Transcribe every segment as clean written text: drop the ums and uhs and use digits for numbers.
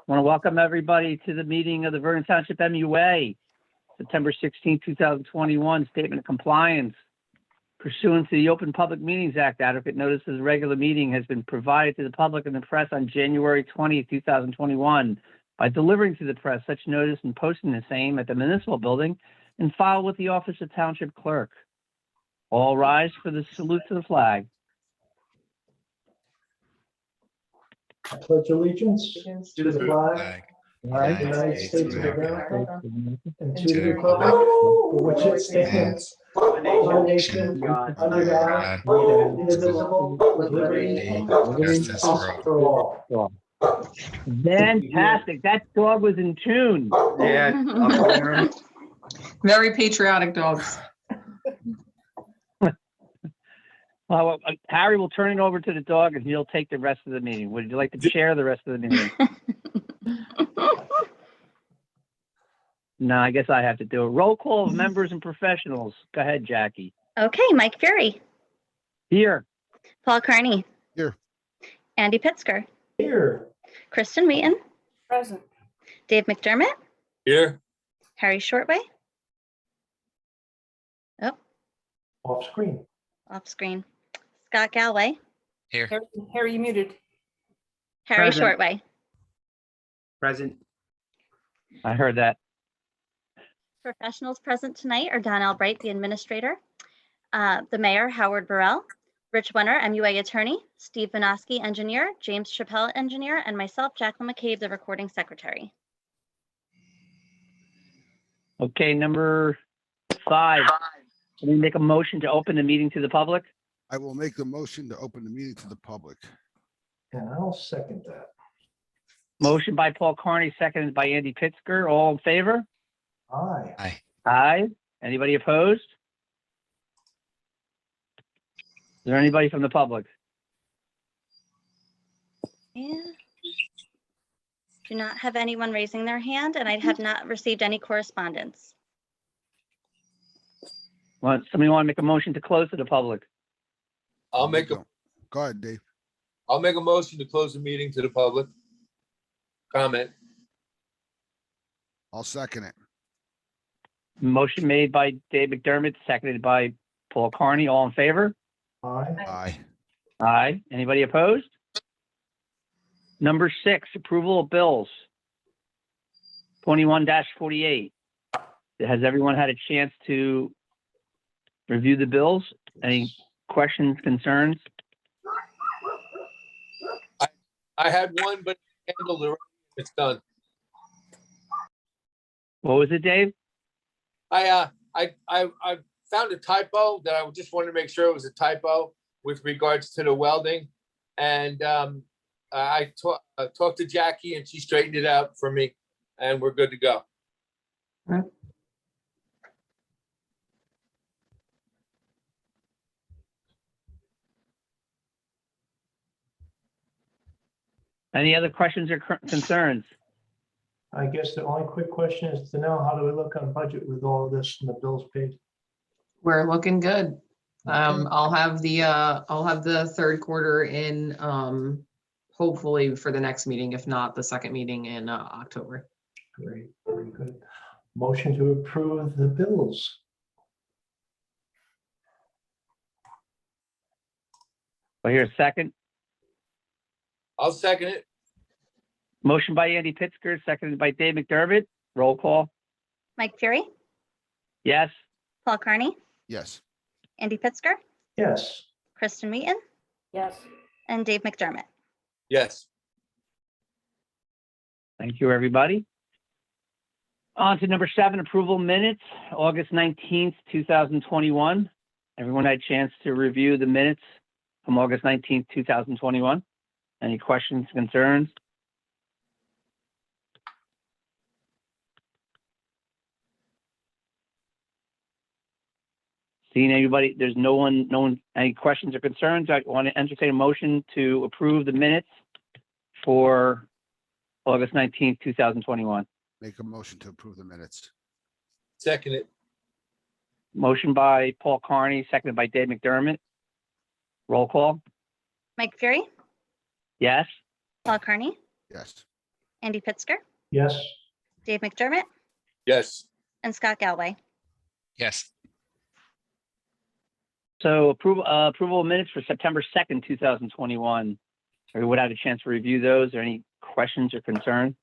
want to welcome everybody to the meeting of the Vernon Township MUA, September 16, 2021, Statement of Compliance. Pursuant to the Open Public Meetings Act, adequate notice of the regular meeting has been provided to the public and the press on January 20, 2021 by delivering to the press such notice and posting the same at the municipal building and filed with the Office of Township Clerk. All rise for the salute to the flag. I pledge allegiance to the flag of the United States of America and to the republic for which it stands, one nation, under God, indivisible, with liberty and justice for all. Fantastic. That dog was in tune. Yeah. Very patriotic dogs. Well, Harry will turn it over to the dog and he'll take the rest of the meeting. Would you like to share the rest of the meeting? No, I guess I have to do it. Roll call of members and professionals. Go ahead, Jackie. Okay, Mike Fury, Here. Paul Carney. Here. Andy Pitzker, Here. Kristen Wheaton, Present. Dave McDermott, Here. Harry Shortway. Oh, Off screen. off screen. Scott Galway, Here. Harry, you muted. Harry Present. Shortway. Present. I heard that. Professionals present tonight are Don Albright, the administrator, the mayor, Howard Burrell, Rich Wenner, MUA attorney, Steve Vinoski, engineer, James Chappelle, engineer, and myself, Jacqueline McCabe, the recording secretary. Okay, number 5. Can we make a motion to open the meeting to the public? I will make the motion to open the meeting to the public. And I'll second that. Motion by Paul Carney, seconded by Andy Pitzker. All in favor? Aye. Aye. Anybody opposed? Is there anybody from the public? Yeah. Do not have anyone raising their hand, and I have not received any correspondence. Somebody want to make a motion to close to the public? I'll make Go ahead, Dave. a motion to close the meeting to the public. Comment. I'll second it. Motion made by Dave McDermott, seconded by Paul Carney. All in favor? Aye. Aye. Aye. Anybody opposed? Number 6, approval of bills. 21-48. Has everyone had a chance to review the bills? Any questions, concerns? I had one, but handled it. It's done. What was it, Dave? I found a typo that I just wanted to make sure it was a typo with regards to the welding. And I talked to Jackie and she straightened it out for me and we're good to go. Any other questions or concerns? I guess the only quick question is to know, how do we look on budget with all of this and the bills paid? We're looking good. I'll have the third quarter in, hopefully for the next meeting, if not the second meeting in October. Great, very good. Motion to approve the bills. I hear a second. I'll second it. Motion by Andy Pitzker, seconded by Dave McDermott. Roll call. Mike Fury, Yes. Paul Carney, Yes. Andy Pitzker, Yes. Kristen Wheaton, Yes. and Dave McDermott. Yes. Thank you, everybody. On to number 7, approval minutes, August 19th, 2021. Everyone had a chance to review the minutes from August 19th, 2021. Any questions, concerns? Seeing anybody, there's no one, any questions or concerns? I want to entertain a motion to approve the minutes for August 19th, 2021. Make a motion to approve the minutes. Second it. Motion by Paul Carney, seconded by Dave McDermott. Roll call. Mike Fury, Yes. Paul Carney, Yes. Andy Pittsger, Yes. Dave McDermott, Yes. and Scott Galway. Yes. So approval of minutes for September 2nd, 2021. Everyone had a chance to review those. Are there any questions or concerns?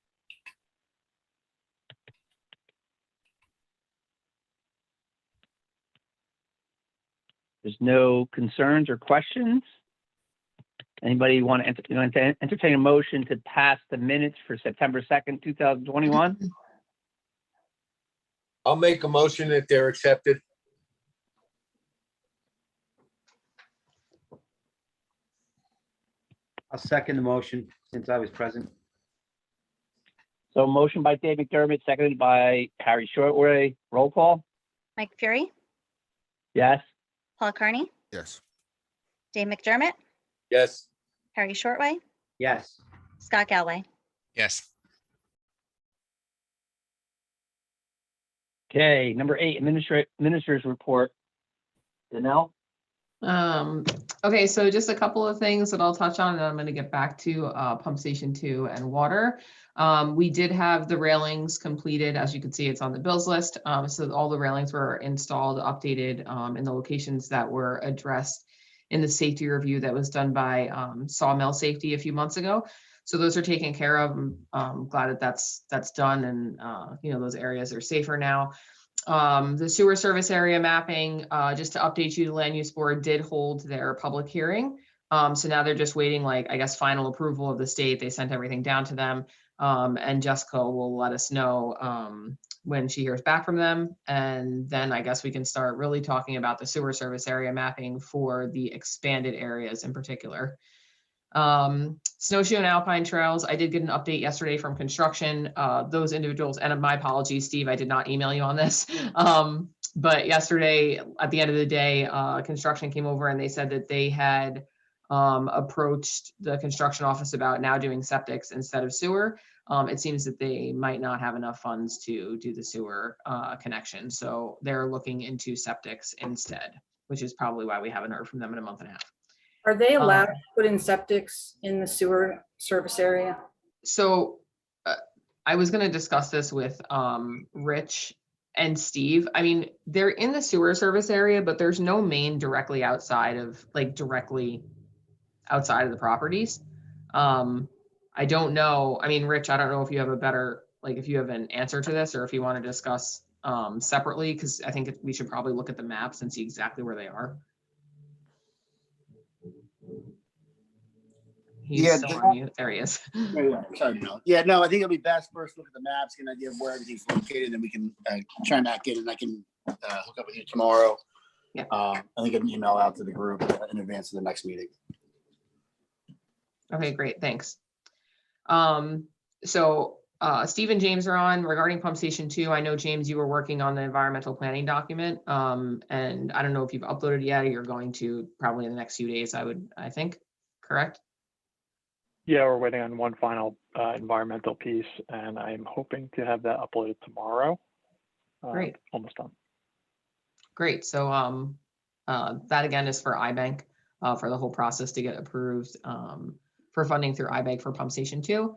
There's no concerns or questions. Anybody want to entertain a motion to pass the minutes for September 2nd, 2021? I'll make a motion that they're accepted. I'll second the motion since I was present. So motion by Dave McDermott, seconded by Harry Shortway. Roll call? Mike Fury, Yes. Paul Kearney, Yes. Dave McDermott, Yes. Harry Shortway, Yes. Scott Galway. Yes. Okay, number 8, administrator's report. Danelle? Okay, so just a couple of things that I'll touch on, and I'm going to get back to pump station 2 and water. We did have the railings completed. As you can see, it's on the bills list. So all the railings were installed, updated in the locations that were addressed in the safety review that was done by Sawmill Safety a few months ago. So those are taken care of. I'm glad that that's done, and those areas are safer now. The sewer service area mapping, just to update you, the land use board did hold their public hearing. So now they're just waiting, final approval of the state. They sent everything down to them. And Jessica will let us know when she hears back from them. And then I guess we can start really talking about the sewer service area mapping for the expanded areas in particular. Snowshoe and alpine trails, I did get an update yesterday from construction. Those individuals, and my apologies, Steve, I did not email you on this. But yesterday at the end of the day, construction came over and they said that they had approached the construction office about now doing septics instead of sewer. It seems that they might not have enough funds to do the sewer connection. So they're looking into septics instead, which is probably why we haven't heard from them in a month and a half. Are they allowed to put in septics in the sewer service area? So I was going to discuss this with Rich and Steve. I mean, they're in the sewer service area, but there's no main directly outside of the properties. I don't know. I mean, Rich, I don't know if you have a better, if you have an answer to this, or if you want to discuss separately, because I think we should probably look at the maps and see exactly where they are. He's Yeah, still on mute. There he is. Yeah, sorry, no. Yeah, no, I think it'll be best first look at the maps, get an idea of where everything's located, then we can try and back in, and I can hook up with you tomorrow. Yeah. I think an email out to the group in advance of the next meeting. Okay, great, thanks. So Steve and James are on regarding pump station 2. I know, James, you were working on the environmental planning document, and I don't know if you've uploaded yet, or you're going to probably in the next few days, I think, correct? Yeah, we're waiting on one final environmental piece, and I'm hoping to have that uploaded tomorrow. Great. Almost done. Great. So that again is for iBank, for the whole process to get approved for funding through iBank for pump station 2.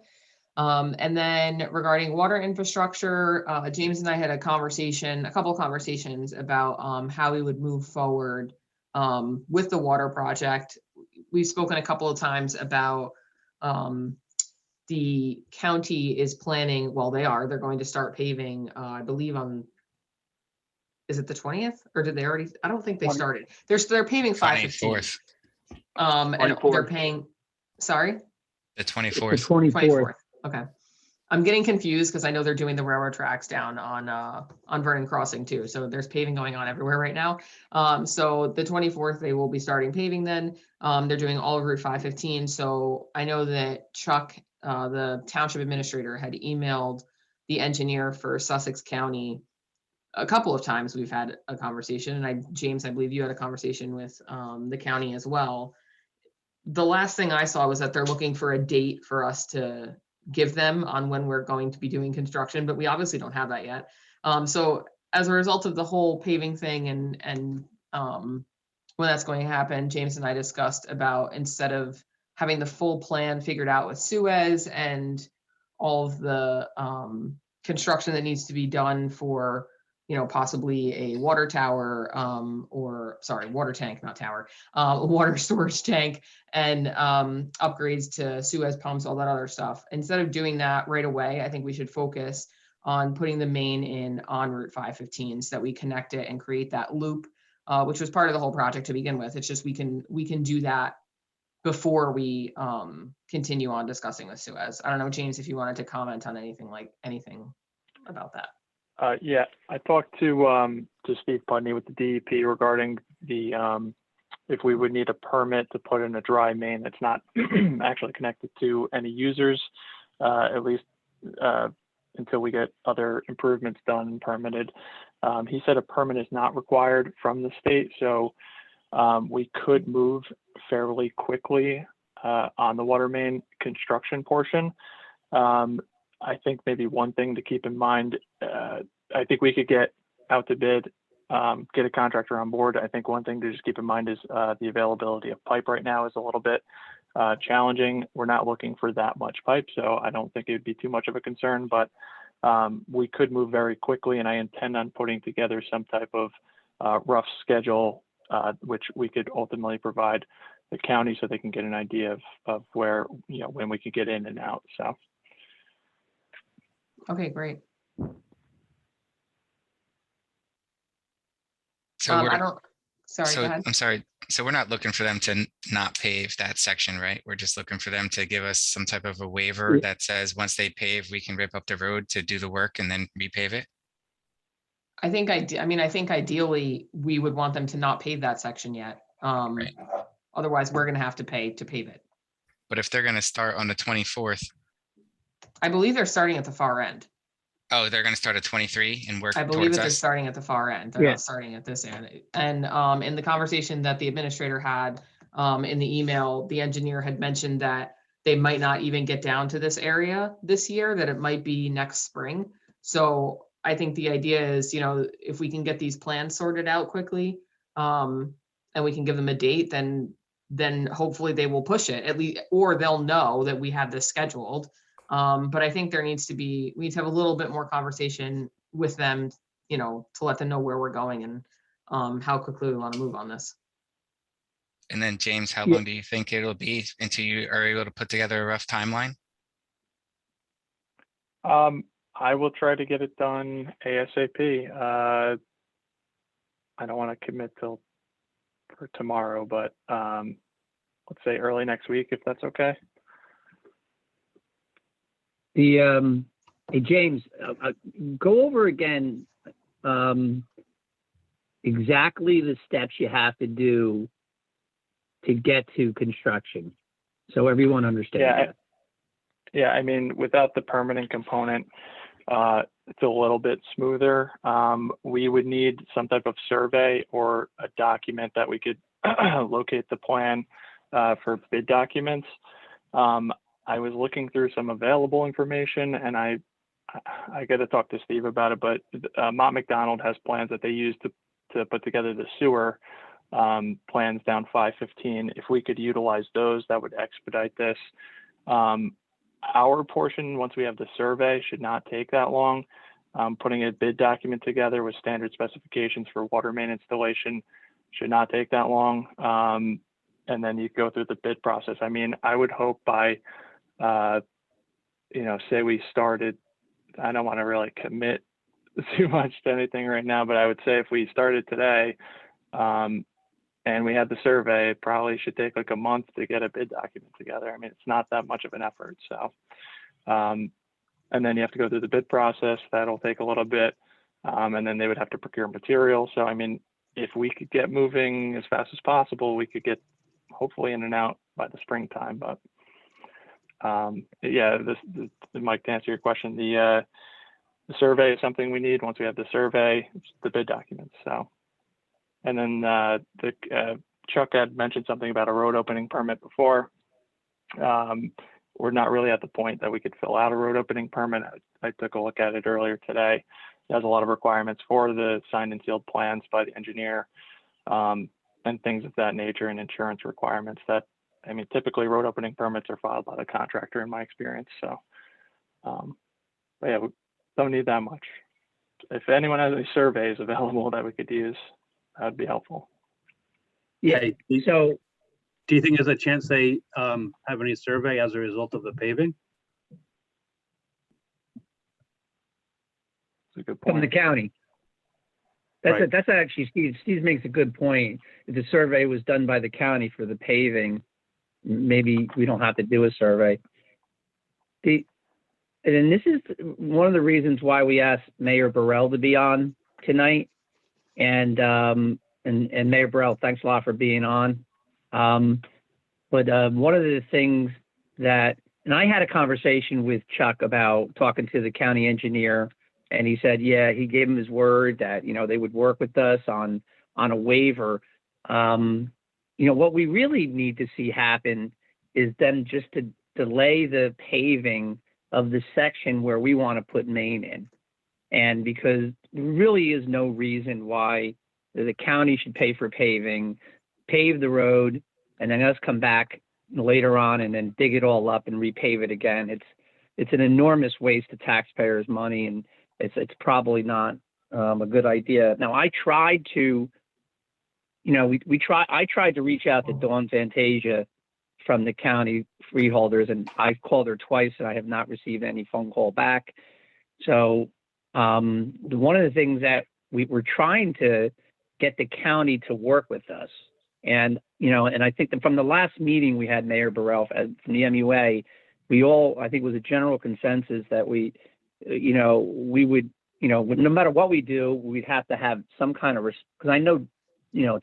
And then regarding water infrastructure, James and I had a couple of conversations about how we would move forward with the water project. We've spoken a couple of times about the county is planning, they're going to start paving, I believe is it the 20th, or did they already? I don't think they started. They're paving 5/15. And they're paying, sorry? The 24th. 24th. Okay. I'm getting confused because I know they're doing the railroad tracks down on Vernon Crossing too. So there's paving going on everywhere right now. So the 24th, they will be starting paving then. They're doing all of Route 515. So I know that Chuck, the township administrator, had emailed the engineer for Sussex County a couple of times. We've had a conversation, and James, I believe you had a conversation with the county as well. The last thing I saw was that they're looking for a date for us to give them on when we're going to be doing construction, but we obviously don't have that yet. So as a result of the whole paving thing and when that's going to happen, James and I discussed about, instead of having the full plan figured out with Suez and all of the construction that needs to be done for, possibly a water tower, water tank, not tower, a water storage tank, and upgrades to Suez pumps, all that other stuff. Instead of doing that right away, I think we should focus on putting the main in on Route 515 so that we connect it and create that loop, which was part of the whole project to begin with. It's just we can do that before we continue on discussing with Suez. I don't know, James, if you wanted to comment on anything about that. Yeah, I talked to Steve Putney with the DEP regarding the if we would need a permit to put in a dry main that's not actually connected to any users, at least until we get other improvements done and permitted. He said a permit is not required from the state, so we could move fairly quickly on the water main construction portion. I think maybe one thing to keep in mind, I think we could get out to bid, get a contractor on board. I think one thing to just keep in mind is the availability of pipe right now is a little bit challenging. We're not looking for that much pipe, so I don't think it would be too much of a concern, but we could move very quickly, and I intend on putting together some type of rough schedule, which we could ultimately provide the county so they can get an idea of where, when we could get in and out, so. Okay, great. So we're, Sorry, go ahead. I'm sorry. So we're not looking for them to not pave that section, right? We're just looking for them to give us some type of a waiver that says once they pave, we can rip up the road to do the work and then repave it. I think ideally we would want them to not pave that section yet. Right. Otherwise, we're going to have to pay to pave it. But if they're going to start on the 24th, I believe they're starting at the far end. oh, they're going to start at 23 and work I believe towards that they're us. starting at the far end. They're not starting at this end. And in the conversation that the administrator had in the email, the engineer had mentioned that they might not even get down to this area this year, that it might be next spring. So I think the idea is, if we can get these plans sorted out quickly, and we can give them a date, then hopefully they will push it at least, or they'll know that we have this scheduled. But I think we need to have a little bit more conversation with them, to let them know where we're going and how quickly we want to move on this. And then James, how long do you think it'll be until you are able to put together a rough timeline? I will try to get it done ASAP. I don't want to commit for tomorrow, but let's say early next week, if that's okay. Hey, James, go over again exactly the steps you have to do to get to construction, so everyone understands. Yeah, I mean, without the permitting component, it's a little bit smoother. We would need some type of survey or a document that we could locate the plan for bid documents. I was looking through some available information, and I got to talk to Steve about it, but Mott McDonald has plans that they use to put together the sewer plans down 515. If we could utilize those, that would expedite this. Our portion, once we have the survey, should not take that long. Putting a bid document together with standard specifications for water main installation should not take that long. And then you go through the bid process. I mean, I would hope by, say we started, I don't want to really commit too much to anything right now, but I would say if we started today and we had the survey, it probably should take like a month to get a bid document together. I mean, it's not that much of an effort. So, and then you have to go through the bid process. That'll take a little bit. And then they would have to procure material. So, I mean, if we could get moving as fast as possible, we could get hopefully in and out by the springtime. But yeah, Mike, to answer your question, the survey is something we need. Once we have the survey, it's the bid documents. So, and then Chuck had mentioned something about a road opening permit before. We're not really at the point that we could fill out a road opening permit. I took a look at it earlier today. It has a lot of requirements for the signed and sealed plans by the engineer, and things of that nature, and insurance requirements that, I mean, typically road opening permits are filed by the contractor in my experience. So But yeah, we don't need that much. If anyone has any surveys available that we could use, that would be helpful. Yeah, Hey, so do you think there's a chance they have any survey as a result of the paving? It's a good from the point. county. That's Right. that's actually Steve makes a good point. If the survey was done by the county for the paving, maybe we don't have to do a survey. And this is one of the reasons why we asked Mayor Burrell to be on tonight. And Mayor Burrell, thanks a lot for being on. But one of the things that, and I had a conversation with Chuck about talking to the county engineer, and he said, yeah, he gave him his word that, they would work with us on a waiver. What we really need to see happen is them just to delay the paving of the section where we want to put main in. And because there really is no reason why the county should pay for paving, pave the road, and then us come back later on and then dig it all up and repave it again. It's an enormous waste of taxpayers' money, and it's probably not a good idea. Now, I tried to, I tried to reach out to Dawn Fantasia from the county freeholders, and I've called her twice and I have not received any phone call back. So one of the things that we're trying to get the county to work with us. And, and I think that from the last meeting we had, Mayor Burrell from the MUA, I think it was a general consensus that we would, no matter what we do, we'd have to have some kind of, because I know,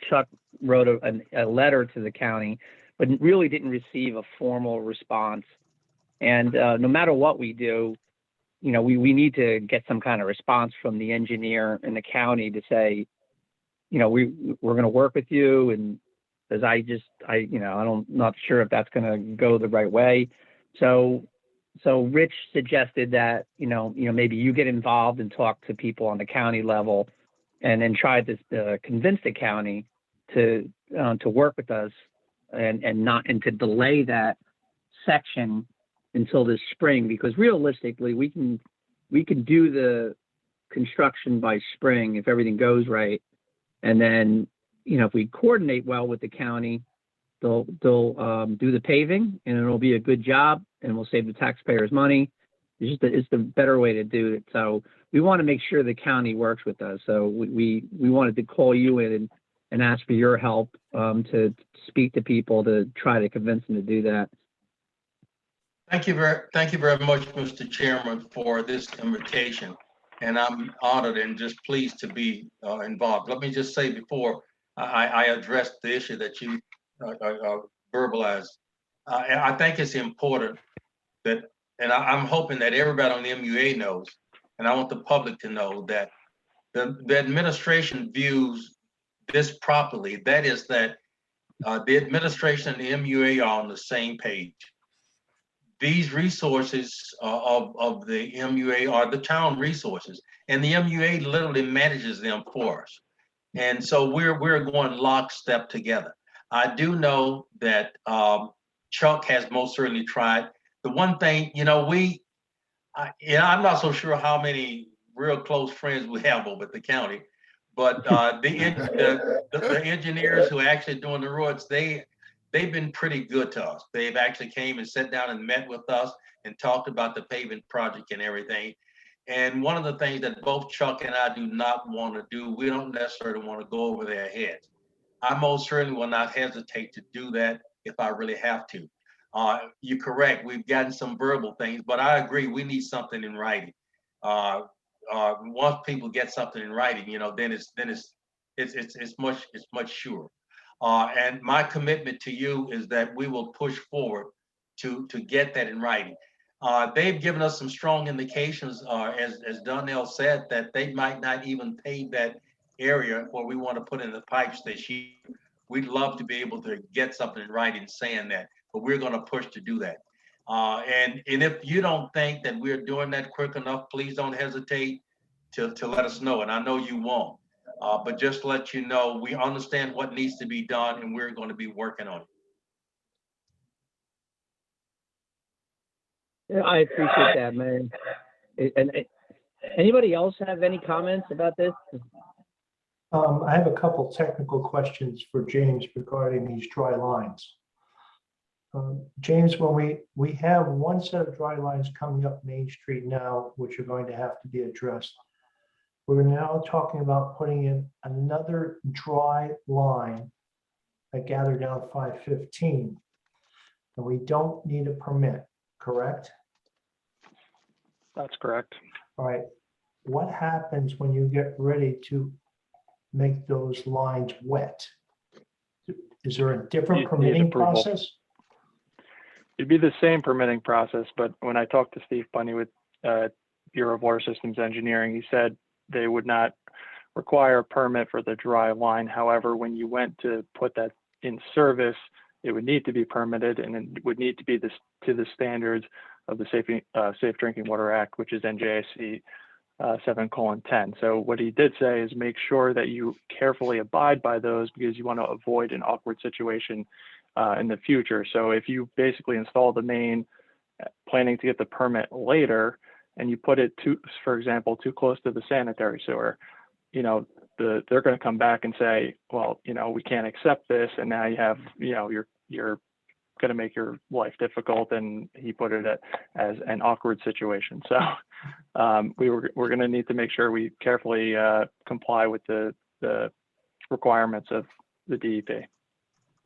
Chuck wrote a letter to the county, but really didn't receive a formal response. And no matter what we do, we need to get some kind of response from the engineer in the county to say, we're going to work with you. And as I'm not sure if that's going to go the right way. So Rich suggested that, maybe you get involved and talk to people on the county level and then try to convince the county to work with us and to delay that section until this spring, because realistically we can do the construction by spring if everything goes right. And then, if we coordinate well with the county, they'll do the paving and it'll be a good job and we'll save the taxpayers money. It's the better way to do it. So we want to make sure the county works with us. So we wanted to call you in and ask for your help to speak to people to try to convince them to do that. Thank you very much, Mr. Chairman, for this invitation. And I'm honored and just pleased to be involved. Let me just say before I address the issue that you verbalized, I think it's important that, and I'm hoping that everybody on the MUA knows, and I want the public to know that the administration views this properly. That is that the administration and the MUA are on the same page. These resources of the MUA are the town resources, and the MUA literally manages them for us. And so we're going lockstep together. I do know that Chuck has most certainly tried. The one thing, I'm not so sure how many real close friends we have over at the county, but the engineers who are actually doing the roads, they've been pretty good to us. They've actually came and sat down and met with us and talked about the paving project and everything. And one of the things that both Chuck and I do not want to do, we don't necessarily want to go over their heads. I most certainly will not hesitate to do that if I really have to. You're correct. We've gotten some verbal things, but I agree. We need something in writing. Once people get something in writing, then it's much surer. And my commitment to you is that we will push forward to get that in writing. They've given us some strong indications, as Donnell said, that they might not even pave that area where we want to put in the pipes this year. We'd love to be able to get something in writing saying that, but we're going to push to do that. And if you don't think that we're doing that quick enough, please don't hesitate to let us know. And I know you won't. But just to let you know, we understand what needs to be done and we're going to be working on it. Yeah, I appreciate that, man. And anybody else have any comments about this? I have a couple technical questions for James regarding these dry lines. James, when we have one set of dry lines coming up Main Street now, which are going to have to be addressed, we're now talking about putting in another dry line, I gather down 515. And we don't need a permit, correct? That's correct. All right. What happens when you get ready to make those lines wet? Is there a different You'd need permitting approval. process? It'd be the same permitting process, but when I talked to Steve Bunny with Bureau of Water Systems Engineering, he said they would not require a permit for the dry line. However, when you went to put that in service, it would need to be permitted, and it would need to be to the standards of the Safe Drinking Water Act, which is NJIC 7:10. So what he did say is make sure that you carefully abide by those, because you want to avoid an awkward situation in the future. So if you basically install the main, planning to get the permit later, and you put it for example, too close to the sanitary sewer, they're going to come back and say, well, we can't accept this, and now you have, you're going to make your life difficult. And he put it as an awkward situation. So we're going to need to make sure we carefully comply with the requirements of the DEP.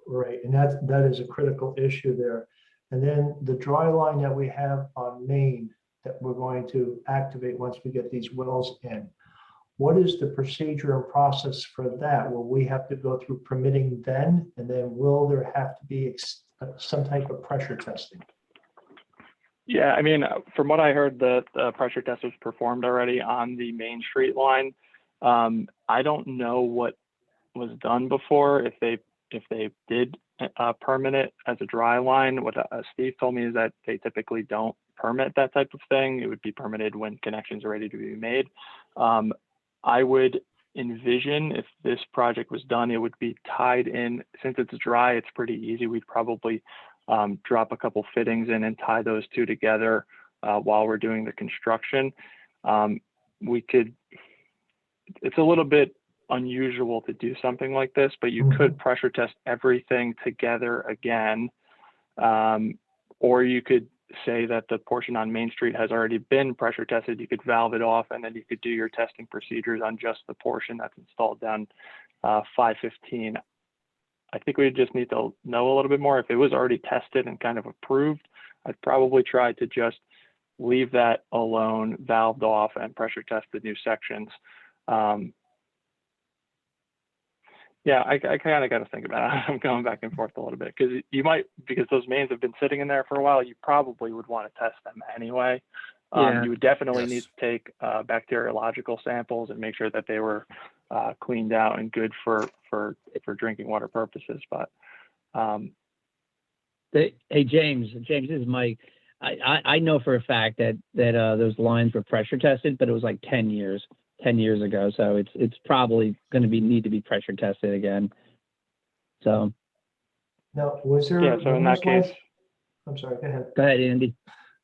Right, and that is a critical issue there. And then the dry line that we have on Main that we're going to activate once we get these wells in. What is the procedure and process for that? Will we have to go through permitting then? And then will there have to be some type of pressure testing? Yeah, I mean, from what I heard, the pressure test was performed already on the Main Street line. I don't know what was done before, if they did permit it as a dry line. What Steve told me is that they typically don't permit that type of thing. It would be permitted when connections are ready to be made. I would envision if this project was done, it would be tied in. Since it's dry, it's pretty easy. We'd probably drop a couple fittings in and tie those two together while we're doing the construction. It's a little bit unusual to do something like this, but you could pressure test everything together again. Or you could say that the portion on Main Street has already been pressure tested. You could valve it off, and then you could do your testing procedures on just the portion that's installed down 515. I think we just need to know a little bit more. If it was already tested and kind of approved, I'd probably try to just leave that alone, valved off, and pressure test the new sections. Yeah, I kind of got to think about it. I'm going back and forth a little bit because those mains have been sitting in there for a while. You probably would want to test them anyway. You would definitely need to take bacteriological samples and make sure that they were cleaned out and good for drinking water purposes. But hey, James, this is Mike. I know for a fact that those lines were pressure tested, but it was like 10 years ago. So it's probably going to need to be pressure tested again. So. Now, was there? Yeah. So in that case. I'm sorry, go ahead. Go ahead, Andy.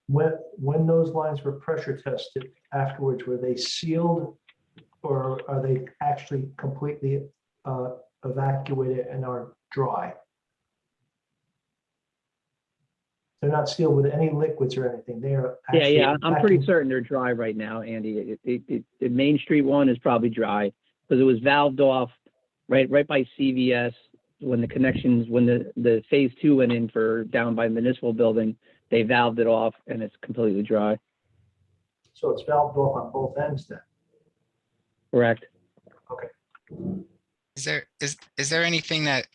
When those lines were pressure tested afterwards, were they sealed or are they actually completely evacuated and are dry? They're not sealed with any liquids or anything. They are actually. Yeah. I'm pretty certain they're dry right now, Andy. The Main Street one is probably dry because it was valved off right by CVS when the phase 2 went in for down by Municipal Building. They valved it off and it's completely dry. So it's valved off on both ends then? Correct. Okay. Is there anything that,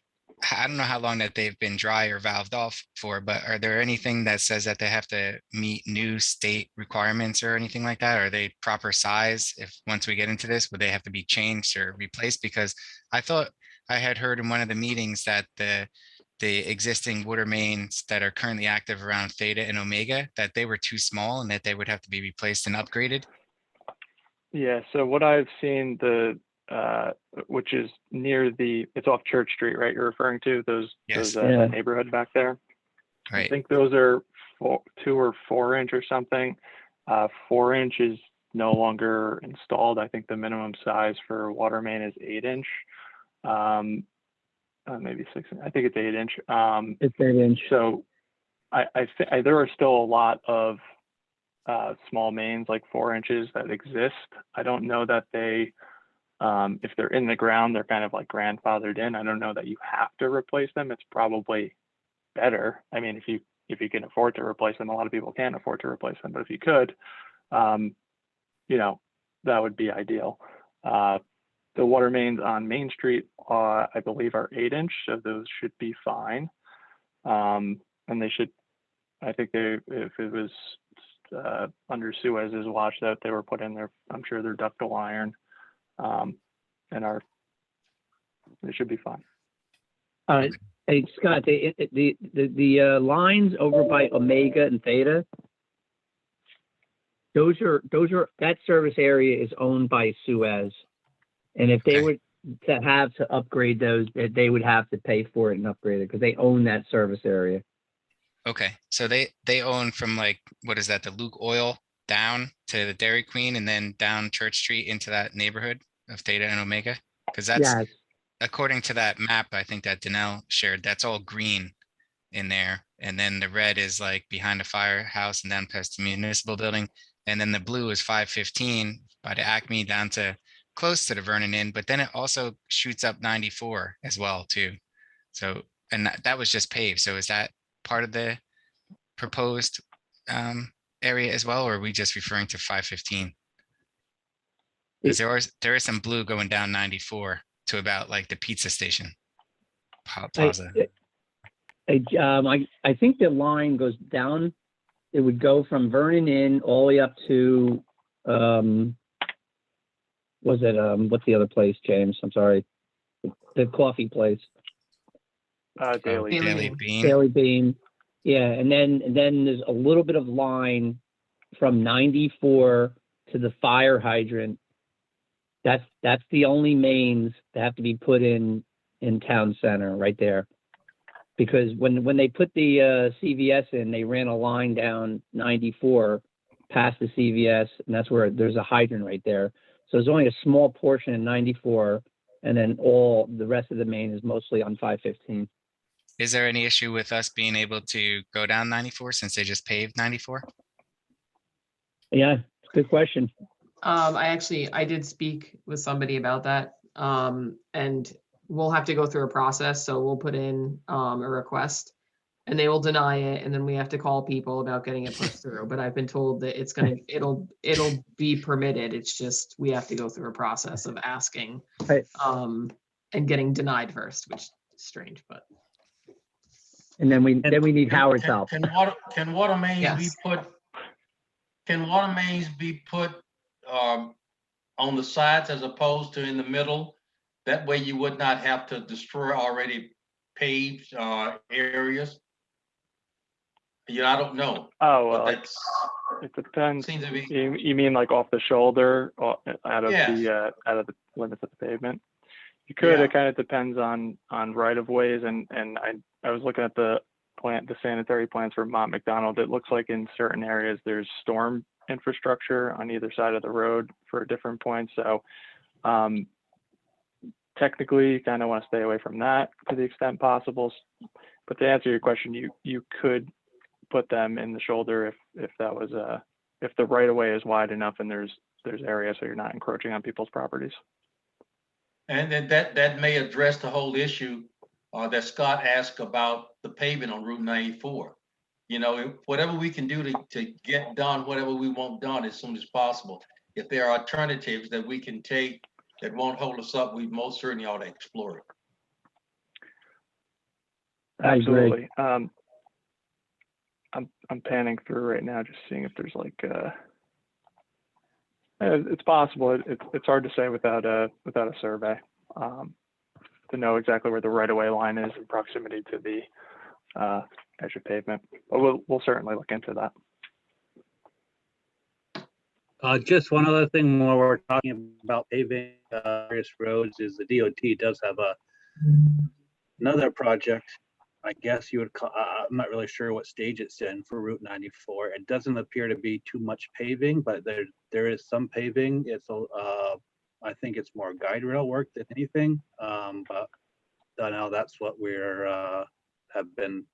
I don't know how long that they've been dry or valved off for, but are there anything that says that they have to meet new state requirements or anything like that? Are they proper size? If once we get into this, would they have to be changed or replaced? Because I thought I had heard in one of the meetings that the existing water mains that are currently active around Theta and Omega, that they were too small and that they would have to be replaced and upgraded. Yeah. So what I've seen, which is near it's off Church Street, right? You're referring to those Yes. that neighborhood back there. Right. I think those are 2 or 4 inch or something. 4 inch is no longer installed. I think the minimum size for water main is 8 inch. Maybe 6. I think it's 8 inch. It's 8 inch. So there are still a lot of small mains like 4 inches that exist. I don't know that they, if they're in the ground, they're kind of like grandfathered in. I don't know that you have to replace them. It's probably better. I mean, if you can afford to replace them, a lot of people can't afford to replace them, but if you could, you know, that would be ideal. The water mains on Main Street, I believe, are 8 inch, so those should be fine. And they should, I think if it was under Suez's watch that they were put in there, I'm sure they're ductile iron, and they should be fine. Hey, Scott, the lines over by Omega and Theta, those are that service area is owned by Suez. And if they were to have to upgrade those, they would have to pay for it and upgrade it because they own that service area. Okay, so they own from like, what is that, the Luke Oil down to the Dairy Queen and then down Church Street into that neighborhood of Theta and Omega? Because that's, Yes. according to that map, I think that Danelle shared, that's all green in there. And then the red is like behind the firehouse and then past the municipal building. And then the blue is 515 by the Acme down to close to the Vernon Inn, but then it also shoots up 94 as well too. So, and that was just paved. So is that part of the proposed area as well, or are we just referring to 515? Because there is some blue going down 94 to about like the pizza station plaza. I think the line goes down. It would go from Vernon Inn all the way up to what's the other place, James? I'm sorry, the coffee place. Daily Bean. Daily Bean. Yeah, and then there's a little bit of line from 94 to the fire hydrant. That's the only mains that have to be put in town center right there. Because when they put the CVS in, they ran a line down 94 past the CVS, and that's where there's a hydrant right there. So there's only a small portion in 94, and then all the rest of the main is mostly on 515. Is there any issue with us being able to go down 94 since they just paved 94? Yeah, good question. I did speak with somebody about that. And we'll have to go through a process. So we'll put in a request and they will deny it. And then we have to call people about getting it pushed through. But I've been told that it'll be permitted. It's just, we have to go through a process of asking and getting denied first, which is strange, but. And then we need Howard's help. Can water mains be put? Can water mains be put on the sides as opposed to in the middle? That way you would not have to destroy already paved areas. Yeah, I don't know. Oh, well, it depends. Seems to be. You mean like off the shoulder, out of Yes. out of the limits of the pavement? You could. Yeah. It kind of depends on right of ways, and I was looking at the sanitary plans for Mont McDonald. It looks like in certain areas there's storm infrastructure on either side of the road for different points. So technically, you kind of want to stay away from that to the extent possible. But to answer your question, you could put them in the shoulder if that was if the right of way is wide enough and there's area so you're not encroaching on people's properties. And then that may address the whole issue that Scott asked about the pavement on Route 94. You know, whatever we can do to get done, whatever we want done as soon as possible. If there are alternatives that we can take that won't hold us up, we most certainly ought to explore it. Absolutely. I'm panning through right now, just seeing if there's like it's possible. It's hard to say without a survey to know exactly where the right of way line is in proximity to the edge of pavement. But we'll certainly look into that. Just one other thing while we're talking about paving various roads is the DOT does have another project I guess you would call, I'm not really sure what stage it's in for Route 94. It doesn't appear to be too much paving, but there is some paving. It's I think it's more guide rail work than anything. But Donnell, that's what we're have been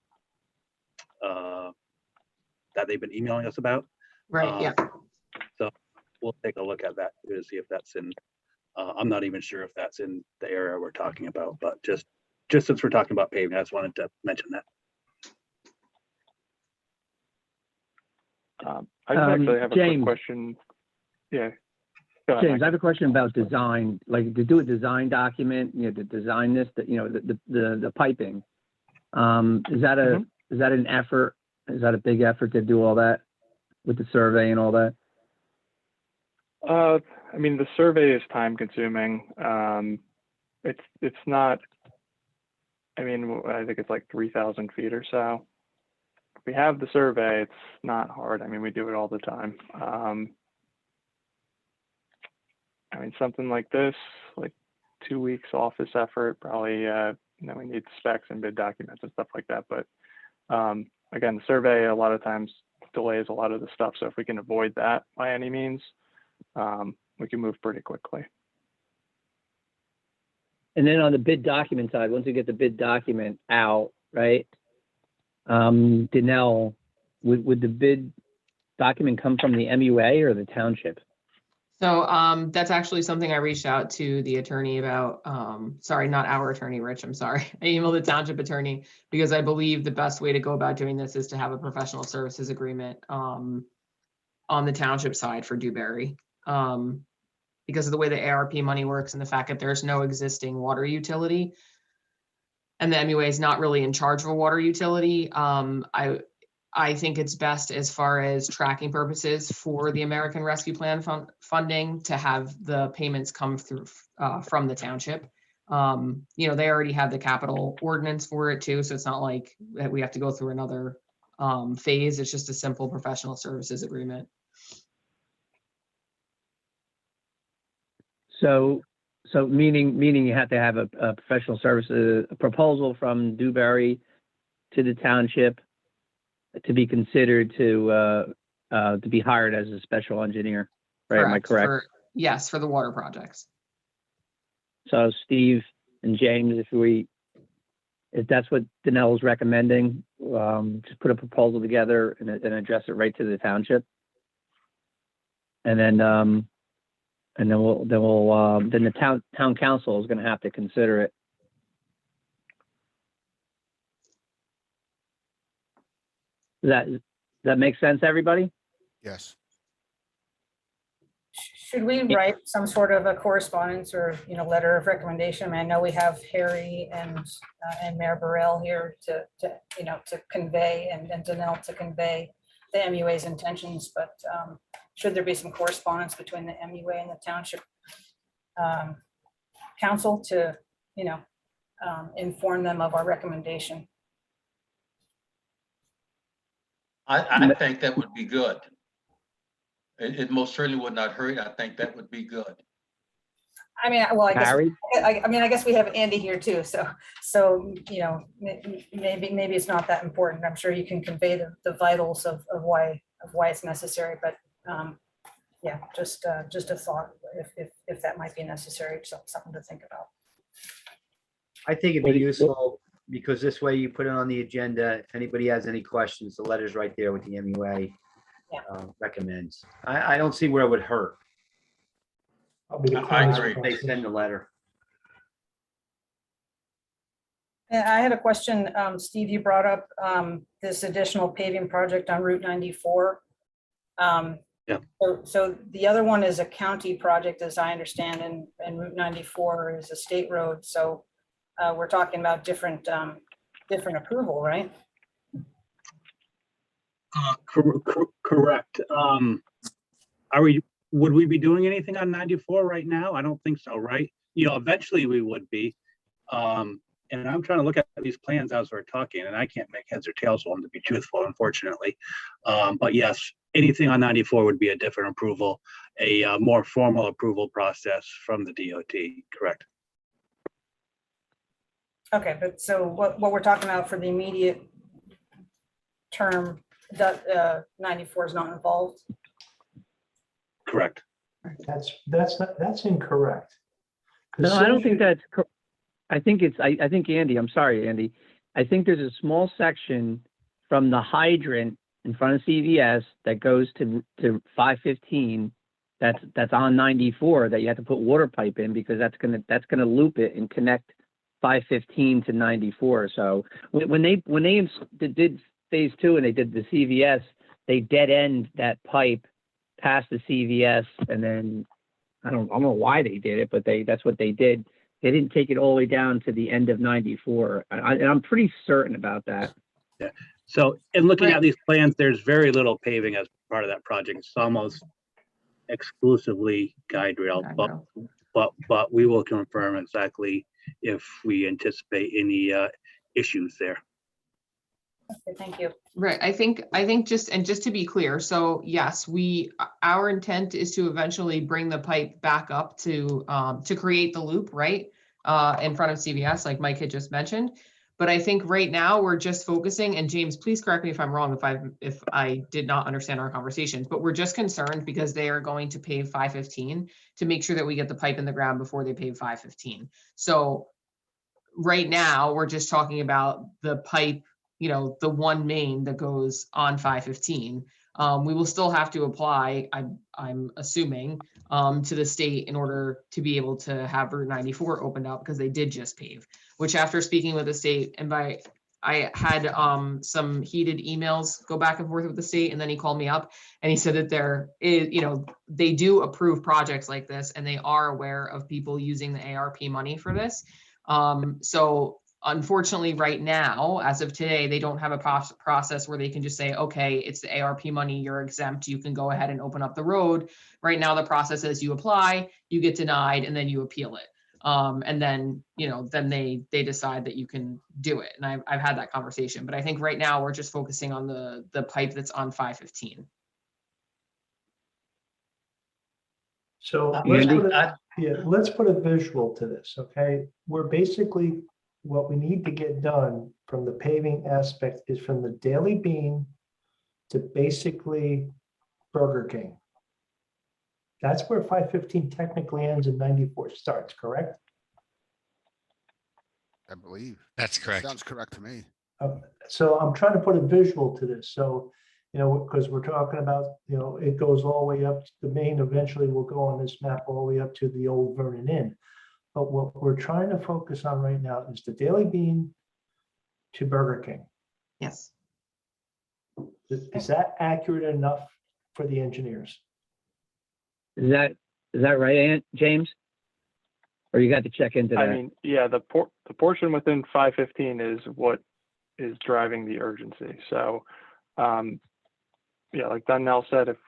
that they've been emailing us about. Right, yeah. So we'll take a look at that to see if that's in. I'm not even sure if that's in the area we're talking about, but just since we're talking about paving, I just wanted to mention that. I just actually have a quick James. question. Yeah. Go ahead, James, Mike. I have a question about design, like to do a design document, to design this, the piping. Is that an effort? Is that a big effort to do all that with the survey and all that? I mean, the survey is time consuming. It's not, I mean, I think it's like 3,000 feet or so. If we have the survey, it's not hard. I mean, we do it all the time. I mean, something like this, like 2 weeks office effort, probably, we need specs and bid documents and stuff like that. But again, the survey a lot of times delays a lot of the stuff. So if we can avoid that by any means, we can move pretty quickly. And then on the bid document side, once you get the bid document out, right? Danelle, would the bid document come from the MUA or the township? So that's actually something I reached out to the attorney about. Sorry, not our attorney, Rich. I'm sorry. I emailed the township attorney because I believe the best way to go about doing this is to have a professional services agreement on the township side for Dewberry. Because of the way the ARP money works and the fact that there's no existing water utility and the MUA is not really in charge of a water utility. I think it's best as far as tracking purposes for the American Rescue Plan funding to have the payments come through from the township. They already have the capital ordinance for it too. So it's not like we have to go through another phase. It's just a simple professional services agreement. So meaning you have to have a professional services proposal from Dewberry to the township to be considered to be hired as a special engineer, right? Am I correct? Yes, for the water projects. So Steve and James, if that's what Danelle is recommending, just put a proposal together and address it right to the township, and then the town council is going to have to consider it. Does that make sense, everybody? Yes. Should we write some sort of a correspondence or, letter of recommendation? I mean, I know we have Harry and Mayor Burrell here to convey and Danelle to convey the MUA's intentions, but should there be some correspondence between the MUA and the township council to, inform them of our recommendation? I think that would be good. It most certainly would not hurt. I think that would be good. I mean, well, I guess, Harry? I guess we have Andy here too. So, maybe it's not that important. I'm sure you can convey the vitals of why it's necessary, but yeah, just a thought if that might be necessary, something to think about. I think it'd be useful because this way you put it on the agenda. If anybody has any questions, the letter's right there with the MUA recommends. I don't see where it would hurt. I agree. They send the letter. And I had a question, Steve, you brought up this additional paving project on Route 94. Yeah. So the other one is a county project, as I understand, and Route 94 is a state road. So we're talking about different approval, right? Correct. Would we be doing anything on 94 right now? I don't think so, right? Eventually we would be. And I'm trying to look at these plans as we're talking, and I can't make heads or tails of them, to be truthful, unfortunately. But yes, anything on 94 would be a different approval, a more formal approval process from the DOT, correct? Okay, but so what we're talking about for the immediate term, that 94 is not involved? Correct. That's incorrect. 'Cause No, I soon don't as think you- that's, I think it's, I think Andy, I'm sorry, Andy. I think there's a small section from the hydrant in front of CVS that goes to 515. That's on 94 that you have to put water pipe in because that's gonna loop it and connect 515 to 94. So when they did phase 2 and they did the CVS, they dead end that pipe past the CVS, and then I don't know why they did it, but that's what they did. They didn't take it all the way down to the end of 94. And I'm pretty certain about that. Yeah. So in looking Right. at these plans, there's very little paving as part of that project. It's almost exclusively guide rail, Guide but rail. but we will confirm exactly if we anticipate any issues there. Okay, thank you. Right, I think just to be clear, so yes, our intent is to eventually bring the pipe back up to create the loop, right? In front of CVS, like Mike had just mentioned. But I think right now we're just focusing, and James, please correct me if I'm wrong, if I did not understand our conversations, but we're just concerned because they are going to pave 515 to make sure that we get the pipe in the ground before they pave 515. So right now, we're just talking about the pipe, the one main that goes on 515. We will still have to apply, I'm assuming, to the state in order to be able to have Route 94 opened up because they did just pave, which after speaking with the state I had some heated emails go back and forth with the state, and then he called me up and he said that there is, they do approve projects like this and they are aware of people using the ARP money for this. So unfortunately, right now, as of today, they don't have a process where they can just say, okay, it's the ARP money, you're exempt, you can go ahead and open up the road. Right now, the process is you apply, you get denied, and then you appeal it. And then, then they decide that you can do it. And I've had that conversation, but I think right now we're just focusing on the pipe that's on 515. So Andy? let's put a visual to this, okay? We're basically, what we need to get done from the paving aspect is from the Daily Bean to basically Burger King. That's where 515 technically ends and 94 starts, correct? I believe. That's correct. Sounds correct to me. So I'm trying to put a visual to this. So, because we're talking about, it goes all the way up, the main eventually will go on this map all the way up to the old Vernon Inn. But what we're trying to focus on right now is the Daily Bean to Burger King. Yes. Is that accurate enough for the engineers? Is that right, James? Or you got to check into that? I mean, yeah, the portion within 515 is what is driving the urgency. So, yeah, like Donnell said, if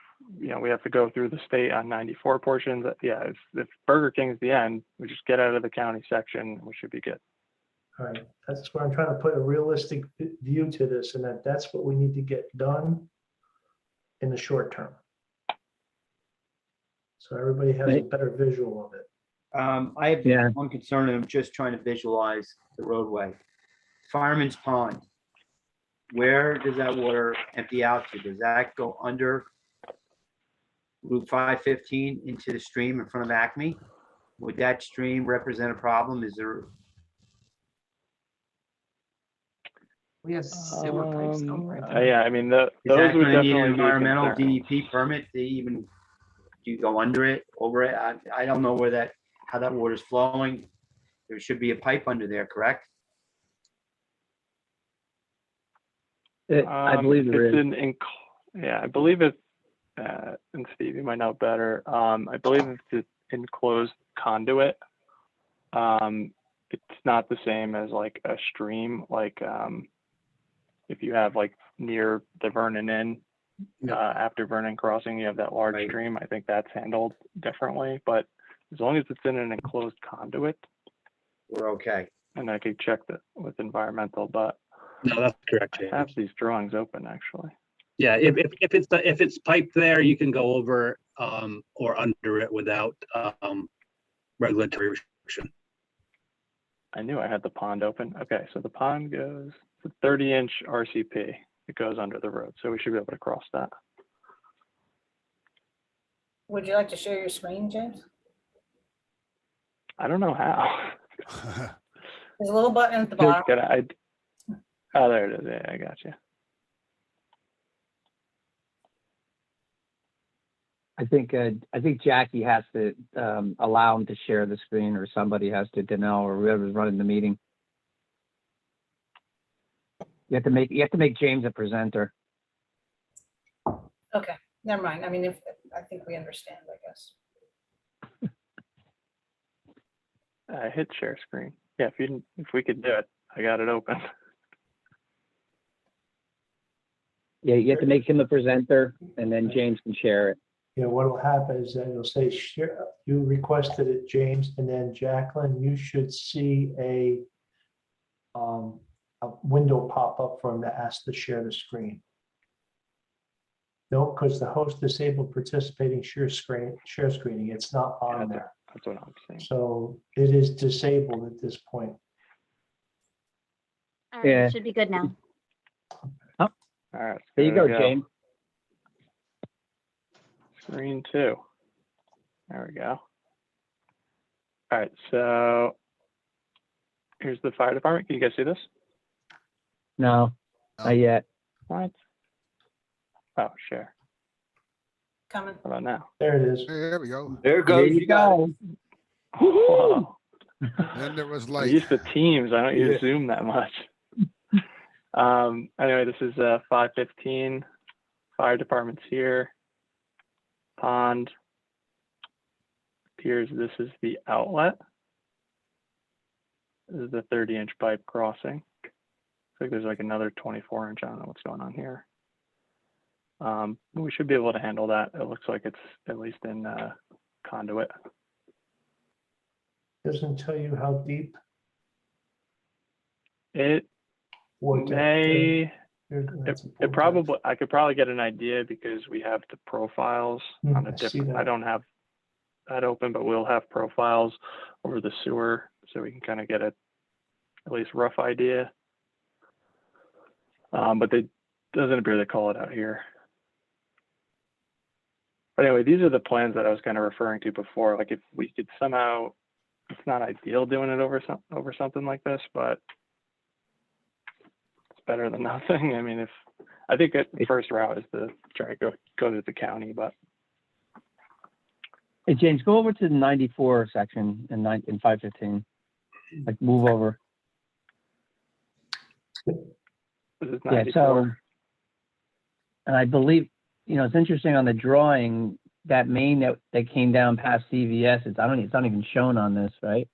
we have to go through the state on 94 portions, yeah, if Burger King's the end, we just get out of the county section, we should be good. All right, that's where I'm trying to put a realistic view to this, and that's what we need to get done in the short term. So everybody has a better visual of it. I have one concern, and I'm just trying to visualize the roadway. Fireman's Pond. Where does that water empty out to? Does that go under Route 515 into the stream in front of Acme? Would that stream represent a problem? Is there? We have sewer pipes, don't we? Yeah, I mean, Is those that would going to need an definitely be a environmental concern. DEP permit to even, do you go under it, over it? I don't know how that water's flowing. There should be a pipe under there, correct? I believe there is. Yeah, I believe it's, and Steve, you might know better. I believe it's an enclosed conduit. It's not the same as like a stream, like if you have like near the Vernon Inn, after Vernon Crossing, you have that large stream. I think that's handled differently, but as long as it's in an enclosed conduit, we're okay. And I could check that with environmental, but no, that's correct. I have these drawings open actually. Yeah, if it's piped there, you can go over or under it without regulatory restriction. I knew I had the pond open. Okay, so the pond goes to 30-inch RCP. It goes under the road, so we should be able to cross that. Would you like to share your screen, James? I don't know how. There's a little button at the Just bottom. oh, there it is. Yeah, I got you. I think Jackie has to allow him to share the screen, or somebody has to, Danelle or whoever's running the meeting. You have to make James a presenter. Okay, never mind. I mean, if, I think we understand, I guess. I hit share screen. Yeah, if we could do it, I got it open. Yeah, you have to make him a presenter, and then James can share it. Yeah, what will happen is that it'll say, share, you requested it, James, and then Jacqueline, you should see a window pop up for him to ask to share the screen. No, because the host disabled participating share screening. It's not on there. That's what I'm saying. So it is disabled at this point. All right, Yeah. it should be good now. All right. There you go, James. Screen 2. There we go. All right, so here's the fire department. Can you guys see this? No, not yet. What? Oh, share. Coming. How about now? There it is. There we go. There it goes. You got it. Whoa. Then there was I light. used to Teams. I don't use Yeah. Zoom that much. Anyway, this is 515. Fire department's here. Pond. Here's, this is the outlet. This is the 30-inch pipe crossing. Looks like there's like another 24-inch. I don't know what's going on here. We should be able to handle that. It looks like it's at least in conduit. Doesn't tell you how deep. It or depth. may, That's a it probably, I could probably get an idea because we have the profiles on a I see different, I that. don't have that open, but we'll have profiles over the sewer so we can kind of get at least rough idea. But they doesn't appear they call it out here. But anyway, these are the plans that I was kind of referring to before. Like if we could somehow, it's not ideal doing it over something like this, but it's better than nothing. I mean, if I think that the first route is to try to go to the county, but Hey, James, go over to the 94 section in 515. Like move over. this is Yeah, 94. so, and I believe, you know, it's interesting on the drawing, that main that came down past CVS, it's not even shown on this, right?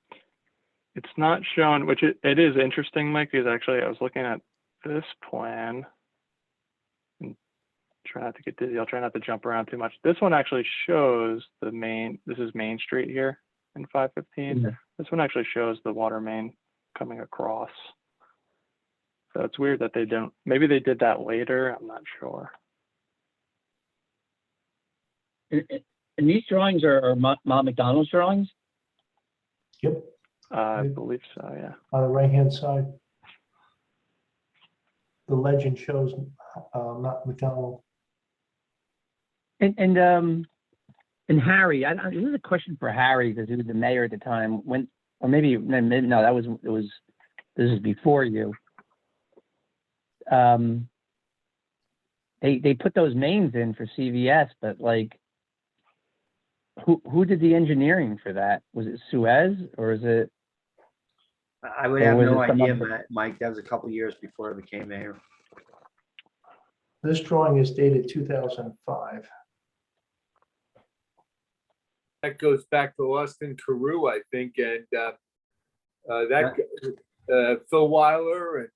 It's not shown, which it is interesting, Mike, because actually I was looking at this plan. And try not to get dizzy. I'll try not to jump around too much. This one actually shows the main, this is Main Street here in 515. Yeah. This one actually shows the water main coming across. So it's weird that they don't, maybe they did that later, I'm not sure. And these drawings are Mount McDonald's drawings? Yep, I believe so, yeah. on the right-hand side. The legend shows not McDonald. And Harry, this is a question for Harry because he was the mayor at the time. When, or maybe no, this is before you. They put those mains in for CVS, but like, who did the engineering for that? Was it Suez or is it? I would Or have was no it some idea, other- Mike. That was a couple years before I became mayor. This drawing is dated 2005. That goes back to Austin Carew, I think, and Phil Weiler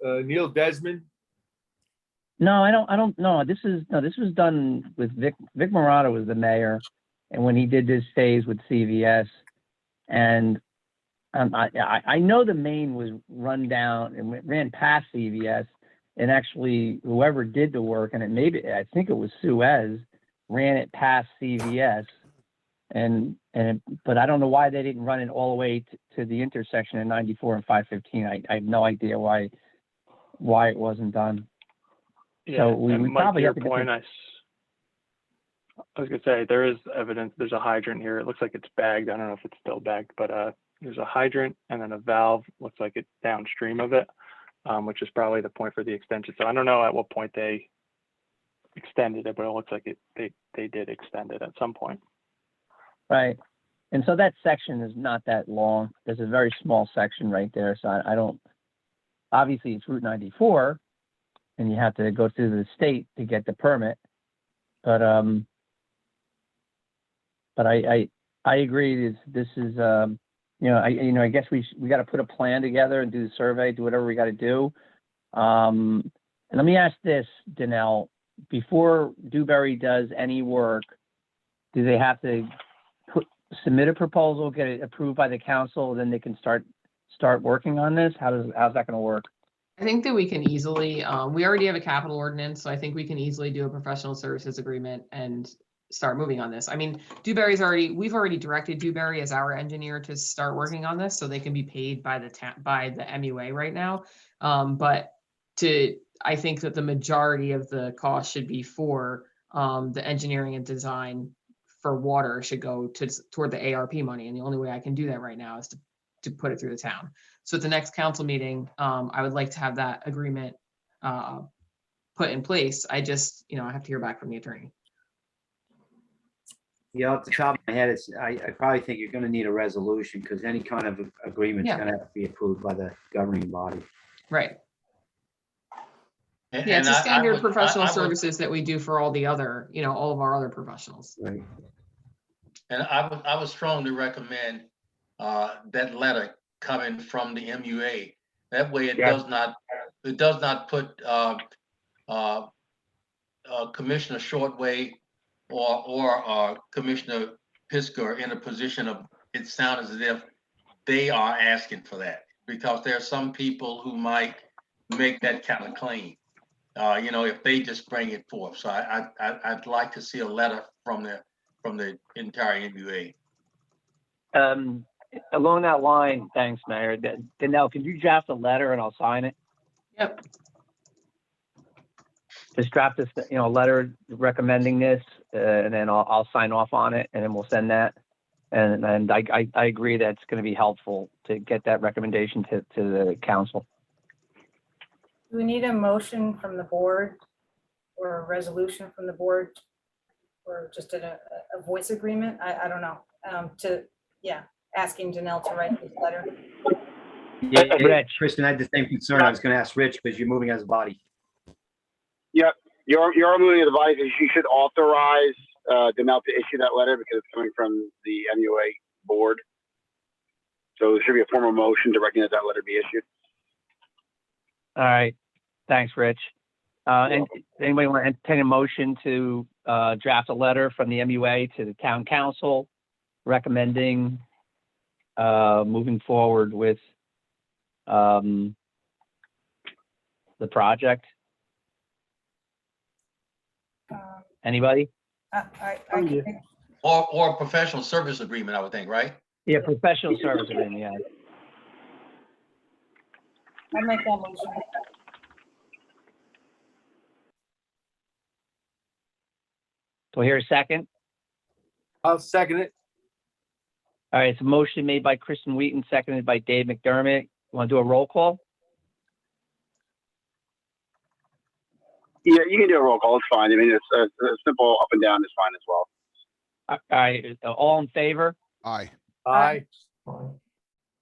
and Neil Desmond. No, I don't know. This was done with Vic Morata was the mayor, and when he did this phase with CVS, and I know the main was run down and ran past CVS, and actually whoever did the work, and I think it was Suez, ran it past CVS, But I don't know why they didn't run it all the way to the intersection at 94 and 515. I have no idea why it wasn't done. Yeah, we and Mike, probably to have your to get point, I was gonna say, there is evidence, there's a hydrant here. It looks like it's bagged. I don't know if it's still bagged, but there's a hydrant and then a valve, looks like it's downstream of it, which is probably the point for the extension. So I don't know at what point they extended it, but it looks like they did extend it at some point. Right. And so that section is not that long. There's a very small section right there. So I don't, obviously it's Route 94 and you have to go through the state to get the permit. But I agree. This is, I guess we got to put a plan together and do the survey, do whatever we got to do. And let me ask this, Danelle, before Dewberry does any work, do they have to submit a proposal, get it approved by the council, then they can start working on this? How's that going to work? I think that we can easily, we already have a capital ordinance, so I think we can easily do a professional services agreement and start moving on this. I mean, we've already directed Dewberry as our engineer to start working on this, so they can be paid by the MUA right now. But I think that the majority of the cost should be for the engineering and design for water should go toward the ARP money, and the only way I can do that right now is to put it through the town. So at the next council meeting, I would like to have that agreement put in place. I just, I have to hear back from the attorney. Yeah, off the top of my head, I probably think you're gonna need a resolution because any kind of agreement's Yeah. gonna have to be approved by the governing body. Right. And- Yeah, it's and a I standard would- professional I would- services that we do for all the other, all of our other professionals. Right. And I would strongly recommend that letter coming from the MUA. That way it does not put Commissioner Shortway or Commissioner Pisker in a position of, it sounds as if they are asking for that, because there are some people who might make that kind of claim, if they just bring it forth. So I'd like to see a letter from the entire MUA. Along that line, thanks, Mayor. Danelle, can you draft a letter and I'll sign it? Yep. Just draft this, a letter recommending this, and then I'll sign off on it, and then we'll send that. And I agree that it's going to be helpful to get that recommendation to the council. Do we need a motion from the board or a resolution from the board or just a voice agreement? I don't know. Asking Janelle to write this letter. Yeah, Rich. Kristen, I had the same concern. I was gonna ask Rich because you're moving as a body. Yep, you're moving the advice. You should authorize Danelle to issue that letter because it's coming from the MUA board. So there should be a formal motion directing that letter be issued. All right. Thanks, Rich. And anybody want to entertain a motion to draft a letter from the MUA to the town council recommending moving forward with the project? Anybody? Or a professional service agreement, I would think, right? Yeah, professional service agreement, yeah. I make that motion. Do I hear a second? I'll second it. All right, it's a motion made by Kristen Wheaton, seconded by Dave McDermott. Want to do a roll call? Yeah, you can do a roll call. It's fine. I mean, it's a simple up and down is fine as well. All right, all in favor? Aye. Aye.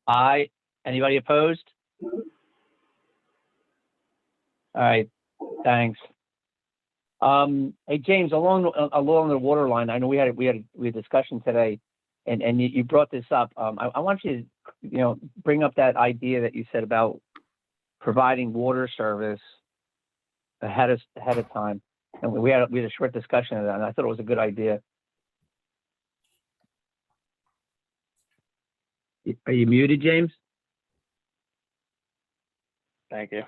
Aye. Anybody opposed? All right, thanks. Hey, James, along the water line, I know we had a discussion today, and you brought this up. I want you to, bring up that idea that you said about providing water service ahead of time. And we had a short discussion of that, and I thought it was a good idea. Are you muted, James? Thank you.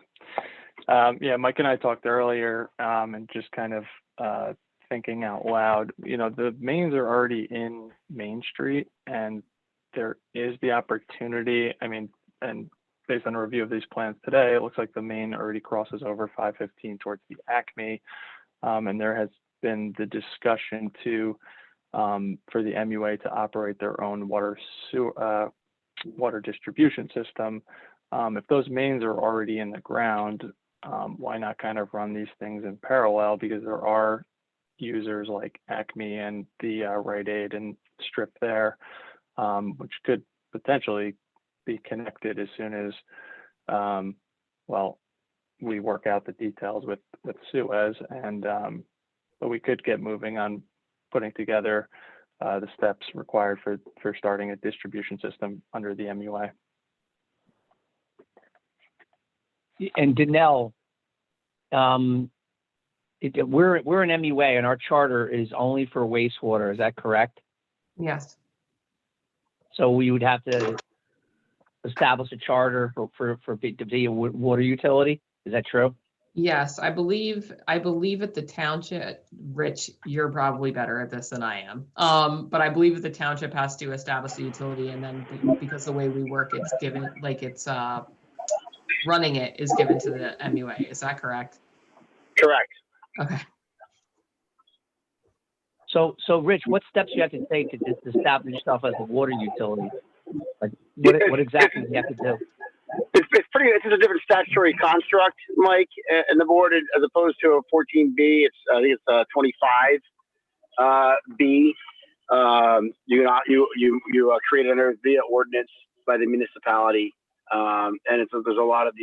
Yeah, Mike and I talked earlier and just kind of thinking out loud. You know, the mains are already in Main Street, and there is the opportunity, I mean, and based on a review of these plans today, it looks like the main already crosses over 515 towards the Acme. And there has been the discussion to, for the MUA to operate their own water distribution system. If those mains are already in the ground, why not kind of run these things in parallel? Because there are users like Acme and the Rite Aid and Strip there, which could potentially be connected as soon as, well, we work out the details with Suez, and but we could get moving on putting together the steps required for starting a distribution system under the MUA. And Danelle, we're an MUA, and our charter is only for wastewater. Is that correct? Yes. So we would have to establish a charter to be a water utility. Is that true? Yes, I believe at the township, Rich, you're probably better at this than I am. But I believe that the township has to establish the utility, and then because the way we work, it's given, like it's running it is given to the MUA. Is that correct? Correct. Okay. So Rich, what steps do you have to take to just establish yourself as a water utility? Like what exactly do you have to do? It's just a different statutory construct, Mike, and the board, as opposed to a 14B. I think it's 25B. You create it under via ordinance by the municipality, and there's a lot of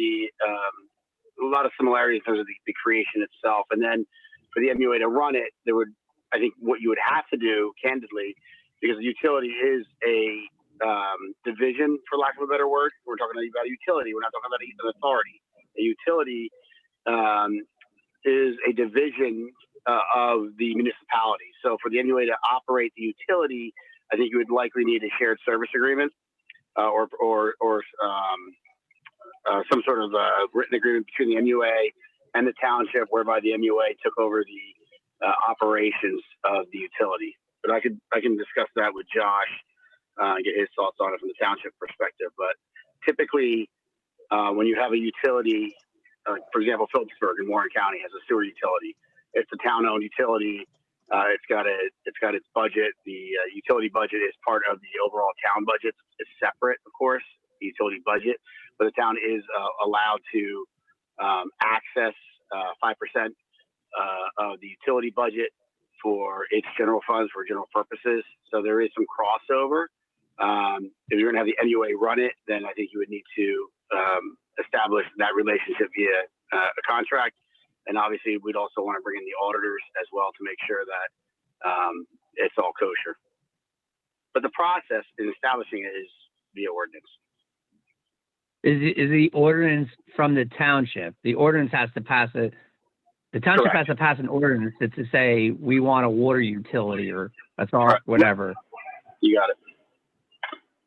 similarities in terms of the creation itself. And then for the MUA to run it, I think what you would have to do, candidly, because the utility is a division, for lack of a better word. We're talking about a utility. We're not talking about an authority. A utility is a division of the municipality. So for the MUA to operate the utility, I think you would likely need a shared service agreement or some sort of written agreement between the MUA and the township, whereby the MUA took over the operations of the utility. But I can discuss that with Josh. Get his thoughts on it from the township perspective. But typically, when you have a utility, for example, Phillipsburg in Warren County has a sewer utility. It's a town-owned utility. It's got its budget. The utility budget is part of the overall town budget. It's separate, of course, the utility budget, but the town is allowed to access 5% of the utility budget for its general funds for general purposes. So there is some crossover. If you're going to have the MUA run it, then I think you would need to establish that relationship via a contract. And obviously, we'd also want to bring in the auditors as well to make sure that it's all kosher. But the process in establishing it is via ordinance. Is the ordinance from the township? The ordinance has to pass it. The township Correct. has to pass an ordinance to say we want a water utility or whatever. You got it.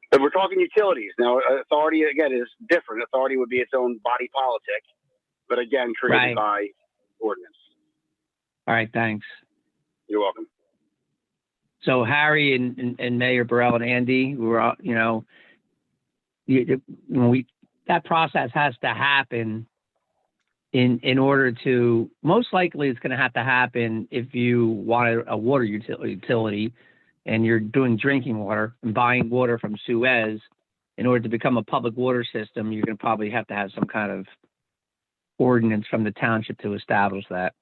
But we're talking utilities now. Authority again is different. Authority would be its own body politic, but again created by ordinance. All right, thanks. You're welcome. So Harry and Mayor Burrell and Andy, we were all, that process has to happen in order to, most likely it's going to have to happen if you want a water utility and you're doing drinking water and buying water from Suez. In order to become a public water system, you're going to probably have to have some kind of ordinance from the township to establish that.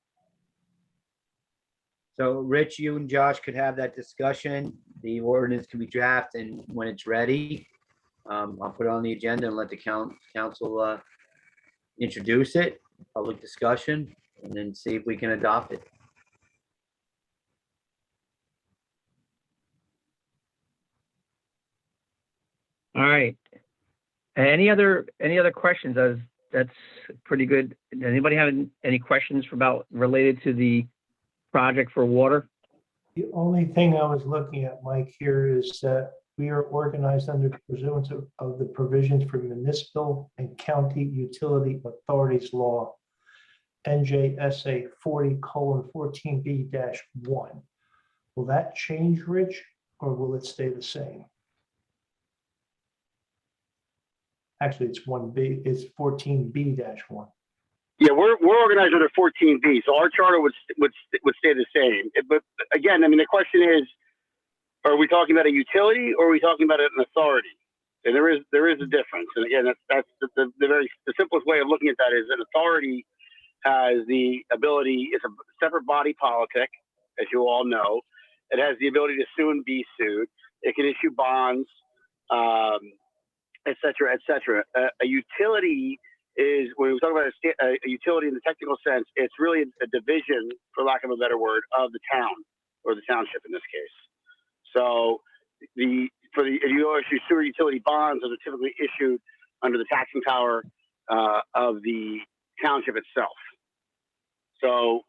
So Rich, you and Josh could have that discussion. The ordinance can be drafted, and when it's ready, I'll put it on the agenda and let the council introduce it, public discussion, and then see if we can adopt it. All right. Any other questions? That's pretty good. Anybody have any questions related to the project for water? The only thing I was looking at, Mike, here is that we are organized under pursuance of the provisions for municipal and county utility authorities law. NJSA 40:14B-1. Will that change, Rich, or will it stay the same? Actually, it's 1B, it's 14B-1. Yeah, we're organized under 14B, so our charter would stay the same. But again, I mean, the question is, are we talking about a utility or are we talking about an authority? And there is a difference. And again, that's the simplest way of looking at that is an authority has the ability, it's a separate body politic, as you all know. It has the ability to sue and be sued. It can issue bonds, et cetera, et cetera. A utility is, when we talk about a utility in the technical sense, it's really a division, for lack of a better word, of the town or the township in this case. So if you issue sewer utility bonds, those are typically issued under the taxing power of the township itself. So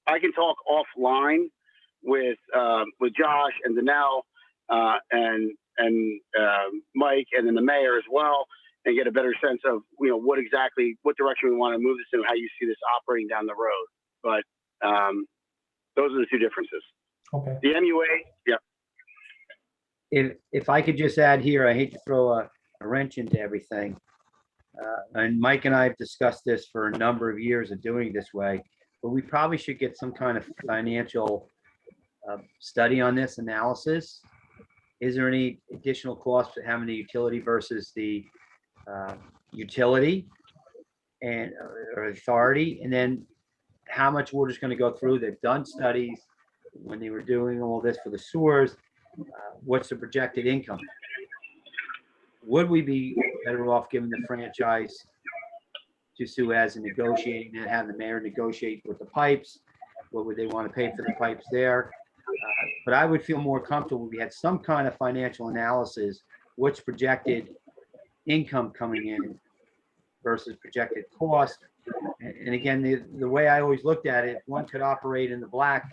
I can talk offline with Josh and Danelle and Mike and then the mayor as well, and get a better sense of what direction we want to move this in, how you see this operating down the road. But those are the two differences. Okay. The MUA, yeah. If I could just add here, I hate to throw a wrench into everything. And Mike and I have discussed this for a number of years of doing it this way, but we probably should get some kind of financial study on this analysis. Is there any additional cost to having the utility versus the utility and or authority? And then how much water is going to go through? They've done studies when they were doing all this for the sewers. What's the projected income? Would we be better off giving the franchise to Suez and negotiating and having the mayor negotiate with the pipes? What would they want to pay for the pipes there? But I would feel more comfortable if we had some kind of financial analysis, what's projected income coming in versus projected cost. And again, the way I always looked at it, one could operate in the black,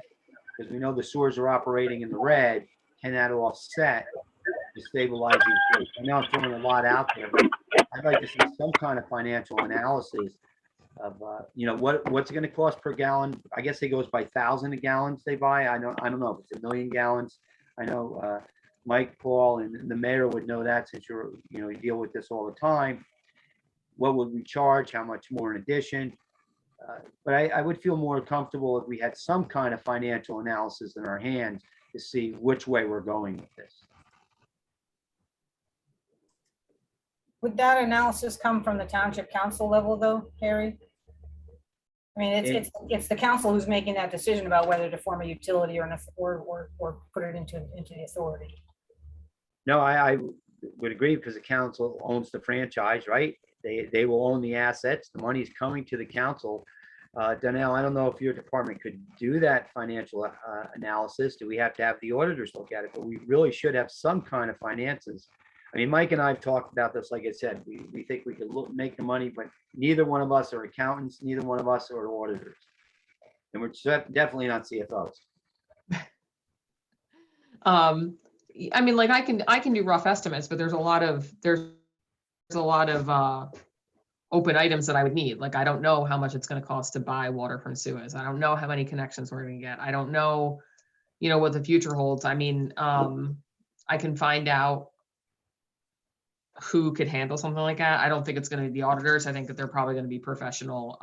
because we know the sewers are operating in the red, can that offset to stabilize these? I know I'm throwing a lot out there, but I'd like to see some kind of financial analysis of what's it going to cost per gallon. I guess it goes by 1,000 gallons they buy. I don't know if it's 1,000,000 gallons. I know Mike, Paul, and the mayor would know that, since you deal with this all the time. What would we charge? How much more in addition? But I would feel more comfortable if we had some kind of financial analysis in our hands to see which way we're going with this. Would that analysis come from the township council level though, Harry? I mean, it's the council who's making that decision about whether to form a utility or put it into the authority. No, I would agree, because the council owns the franchise, right? They will own the assets. The money is coming to the council. Donnell, I don't know if your department could do that financial analysis. Do we have to have the auditors look at it? But we really should have some kind of finances. I mean, Mike and I have talked about this. Like I said, we think we could make the money, but neither one of us are accountants. Neither one of us are auditors. And we're definitely not CFOs. I mean, like I can do rough estimates, but there's a lot of open items that I would need. Like, I don't know how much it's going to cost to buy water from Suez. I don't know how many connections we're going to get. I don't know, what the future holds. I mean, I can find out who could handle something like that. I don't think it's going to be the auditors. I think that they're probably going to be professional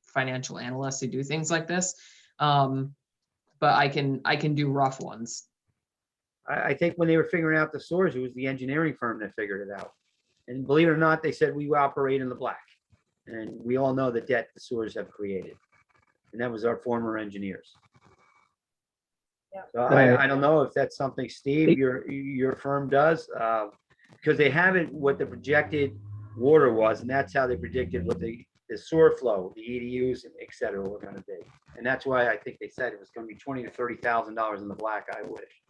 financial analysts who do things like this. But I can do rough ones. I think when they were figuring out the source, it was the engineering firm that figured it out. And believe it or not, they said we operate in the black. And we all know the debt the sewers have created. And that was our former engineers. Yeah. So I don't know if that's something, Steve, your firm does, because they haven't what the projected water was, and that's how they predicted what the sewer flow, the EDUs, et cetera, were going to be. And that's why I think they said it was going to be $20,000 to $30,000 in the black. I wish.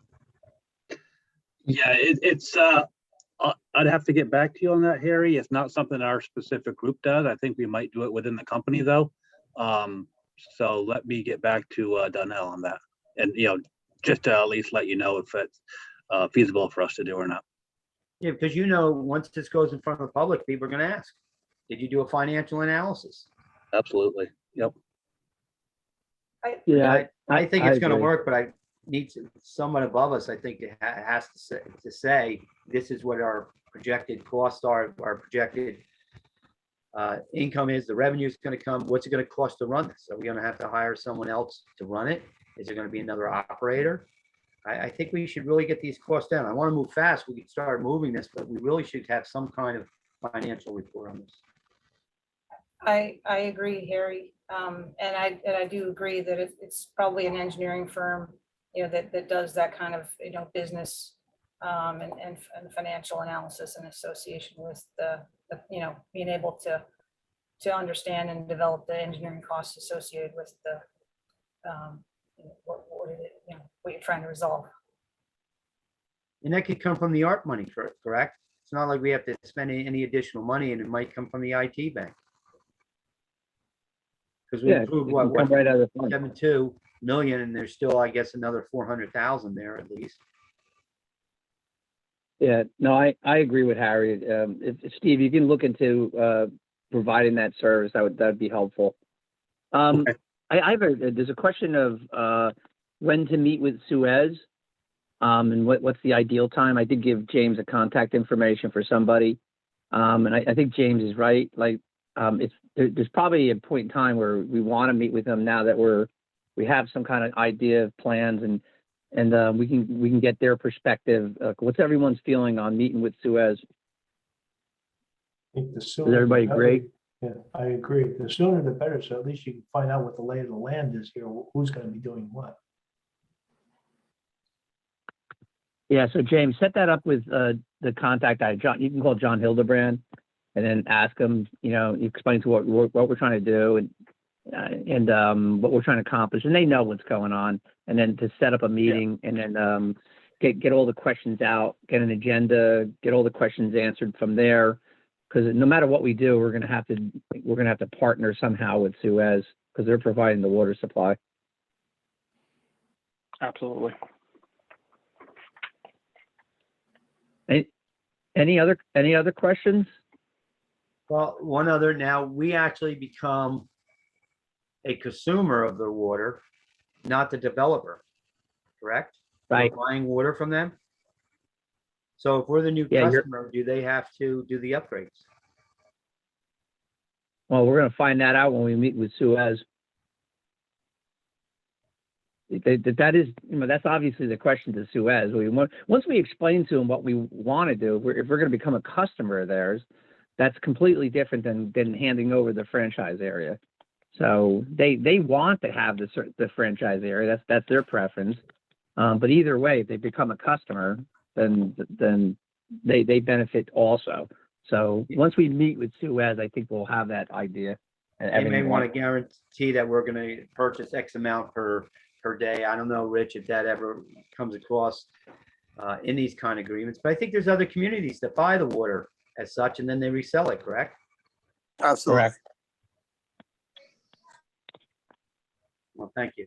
Yeah, it's I'd have to get back to you on that, Harry. It's not something our specific group does. I think we might do it within the company though. So let me get back to Donnell on that, and just to at least let you know if it's feasible for us to do or not. Yeah, because once this goes in front of the public, people are going to ask, did you do a financial analysis? Absolutely. Yeah, I think it's gonna agree. work, but I need someone above us, I think, has to say, this is what our projected costs are, our projected income is, the revenue is gonna come, what's it gonna cost to run this? Are we gonna have to hire someone else to run it? Is there gonna be another operator? I think we should really get these costs down. I wanna move fast, we can start moving this, but we really should have some kind of financial report on this. I agree, Harry. And I do agree that it's probably an engineering firm, that does that kind of, business and financial analysis in association with the being able to understand and develop the engineering costs associated with the what you're trying to resolve. And that could come from the ARP money, correct? It's not like we have to spend any additional money, and it might come from the IT bank. Because we Yeah, approved it can come right out of the fund. 7.2 million, and there's still, I guess, another 400,000 there at least. Yeah, no, I agree with Harry. If Steve, you can look into providing that service, that'd be helpful. Okay. There's a question of when to meet with Suez, and what's the ideal time. I did give James a contact information for somebody, and I think James is right. Like, there's probably a point in time where we want to meet with them now that we have some kind of idea of plans, and we can get their perspective. What's everyone's feeling on meeting with Suez? I think the Does sooner. everybody the better. agree? Yeah, I agree. The sooner the better, so at least you can find out what the lay of the land is here, who's gonna be doing what. Yeah, so James, set that up with the contact. John, you can call John Hildebrand, and then ask him. Explain to what we're trying to do and what we're trying to accomplish, and they know what's going on. And then to set up a meeting, and then get all the questions out, get an agenda, get all the questions answered from there. Because no matter what we do, we're gonna have to partner somehow with Suez because they're providing the water supply. Absolutely. Any other questions? Well, one other, now we actually become a consumer of their water, not the developer, correct? Right. We're buying water from them. So if we're the new Yeah, customer, do they have to do the upgrades? Well, we're gonna find that out when we meet with Suez. That is, that's obviously the question to Suez. Once we explain to them what we want to do, if we're going to become a customer of theirs, that's completely different than handing over the franchise area. So they want to have the franchise area. That's their preference. But either way, if they become a customer, then they benefit also. So once we meet with Suez, I think we'll have that idea. They may want to guarantee that we're going to purchase X amount per day. I don't know, Rich, if that ever comes across in these kind of agreements, but I think there's other communities that buy the water as such, and then they resell it, correct? Absolutely. Correct. Well, thank you.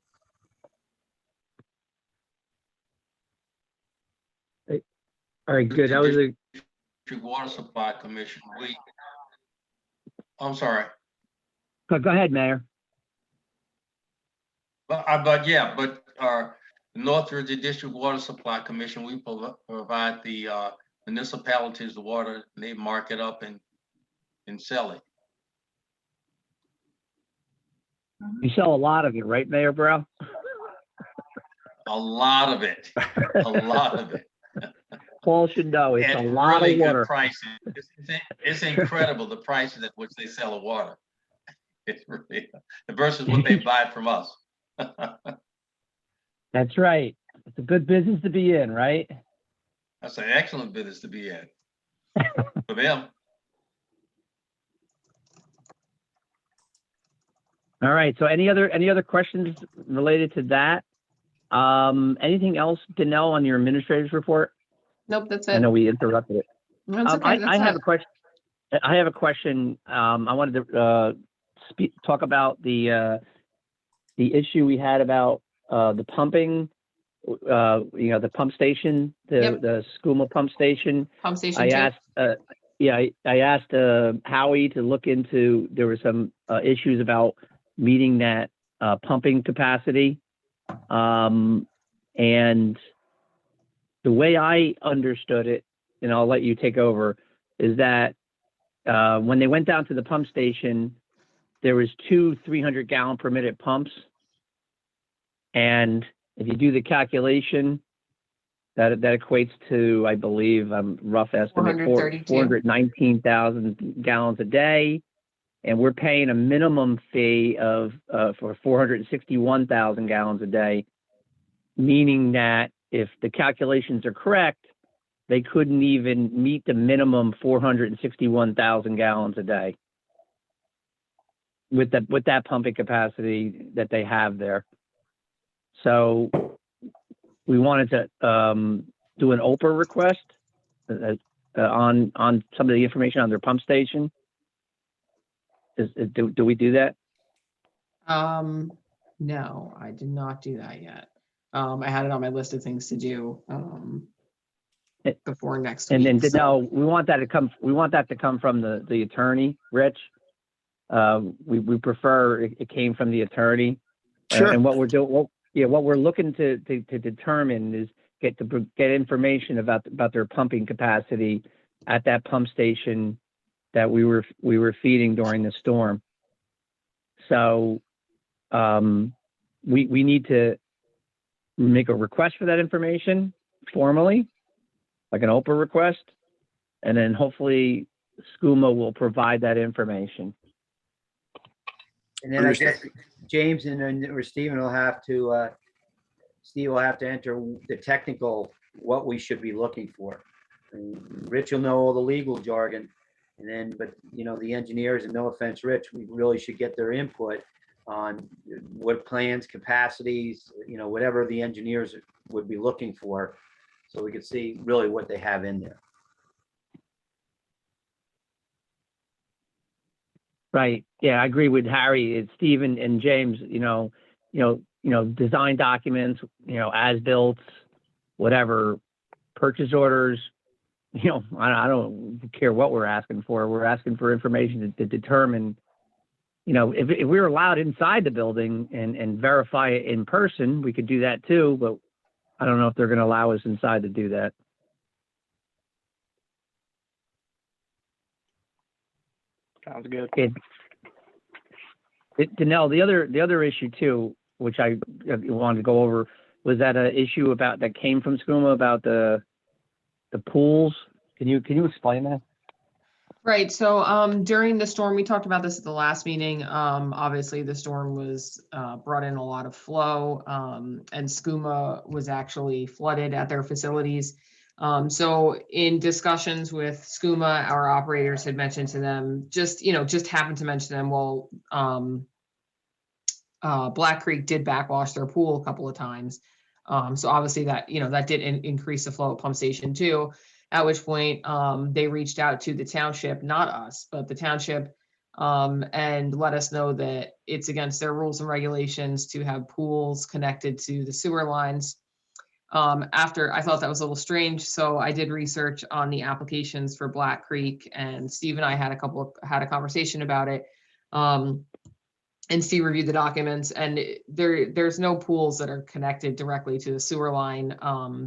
All right, good. That was a District Water Supply Commission. I'm sorry. go ahead, Mayor. But North Jersey District Water Supply Commission, we provide the municipalities the water, and they mark it up and sell it. You sell a lot of it, right, Mayor Burrell? A lot of it. A lot of it. Paul should know it's At a lot really of good water. prices. It's incredible the prices at which they sell the water. It's really versus what they buy from us. That's right. It's a good business to be in, right? That's an excellent business to be in. For them. All right. So any other questions related to that? Anything else to know on your administrator's report? Nope, that's I it. know we interrupted it. That's okay. I have a question. I have a question. I wanted to talk about the issue we had about the pumping. The pump station, the SCUMA pump station. Pump station. I asked Howie to look into. There were some issues about meeting that pumping capacity. And the way I understood it, and I'll let you take over, is that when they went down to the pump station, there was 2 300-gallon per minute pumps. And if you do the calculation, that equates to, I believe, rough estimate, 419,000 gallons a day. And we're paying a minimum fee of for 461,000 gallons a day, meaning that if the calculations are correct, they couldn't even meet the minimum 461,000 gallons a day with that pumping capacity that they have there. So we wanted to do an OPR request on some of the information on their pump station. Do we do that? No, I did not do that yet. I had it on my list of things to do before next week. And so- no, we want that to come from the attorney, Rich. We prefer it came from the attorney. Sure. And what we're doing, what we're looking to determine is get information about their pumping capacity at that pump station that we were feeding during the storm. So we need to make a request for that information formally, like an OPR request, and then hopefully SCUMA will provide that information. And then I guess James and then or Stephen will have to, Steve will have to enter the technical, what we should be looking for. And Rich will know all the legal jargon. And then, but you know, the engineers, and no offense, Rich, we really should get their input on what plans, capacities, you know, whatever the engineers would be looking for. So we could see really what they have in there. Right. Yeah, I agree with Harry. It's Steve and James, design documents, as built, whatever, purchase orders, I don't care what we're asking for. We're asking for information to determine, if we were allowed inside the building and verify it in person, we could do that too, but I don't know if they're going to allow us inside to do that. Sounds good. Danelle, the other issue too, which I wanted to go over, was that an issue that came from SCUMA about the pools. Can you explain that? Right. So during the storm, we talked about this at the last meeting. Obviously, the storm was brought in a lot of flow, and SCUMA was actually flooded at their facilities. So in discussions with SCUMA, our operators had mentioned to them, just happened to mention to them, well, Black Creek did backwash their pool a couple of times. So obviously that did increase the flow at pump station too. At which point they reached out to the township, not us, but the township, and let us know that it's against their rules and regulations to have pools connected to the sewer lines. After I thought that was a little strange, so I did research on the applications for Black Creek, and Steve and I had a conversation about it. And Steve reviewed the documents, and there's no pools that are connected directly to the sewer line.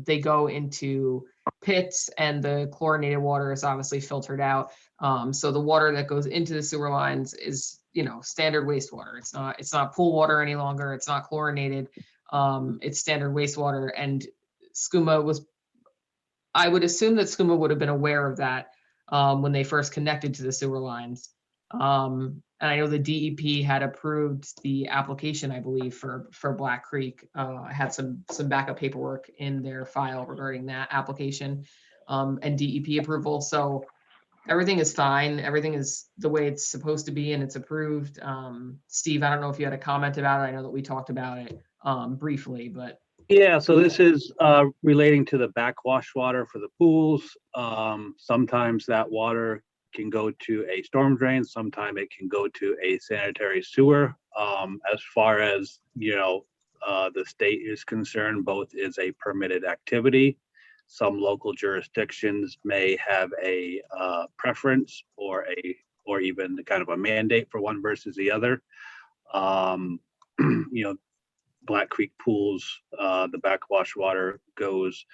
They go into pits, and the chlorinated water is obviously filtered out. So the water that goes into the sewer lines is, standard wastewater. It's not pool water any longer. It's not chlorinated. It's standard wastewater, and I would assume that SCUMA would have been aware of that when they first connected to the sewer lines. And I know the DEP had approved the application, I believe, for Black Creek. I had some backup paperwork in their file regarding that application and DEP approval. So everything is fine. Everything is the way it's supposed to be, and it's approved. Steve, I don't know if you had a comment about it. I know that we talked about it briefly, but. Yeah, so this is relating to the backwash water for the pools. Sometimes that water can go to a storm drain. Sometimes it can go to a sanitary sewer. As far as, the state is concerned, both is a permitted activity. Some local jurisdictions may have a preference or even kind of a mandate for one versus the other. You know, Black Creek pools, the backwash water goes,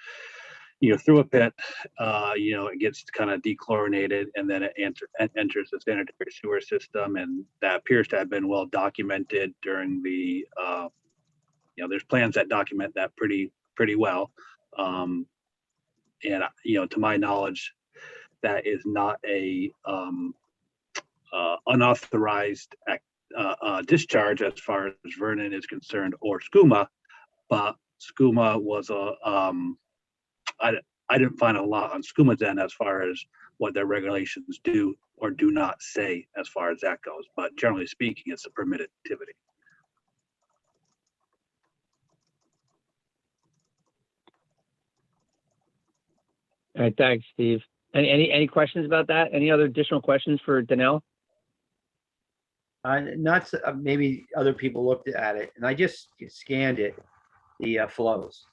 through a pit, it gets kind of dechlorinated, and then it enters the sanitary sewer system. And that appears to have been well documented during the, there's plans that document that pretty well. And, to my knowledge, that is not a unauthorized discharge as far as Vernon is concerned, or SCUMA, but SCUMA was I didn't find a lot on SCUMA's end as far as what their regulations do or do not say as far as that goes. But generally speaking, it's a permitted activity. All right, thanks, Steve. Any questions about that? Any other additional questions for Danelle? Maybe other people looked at it, and I just scanned it, the flows,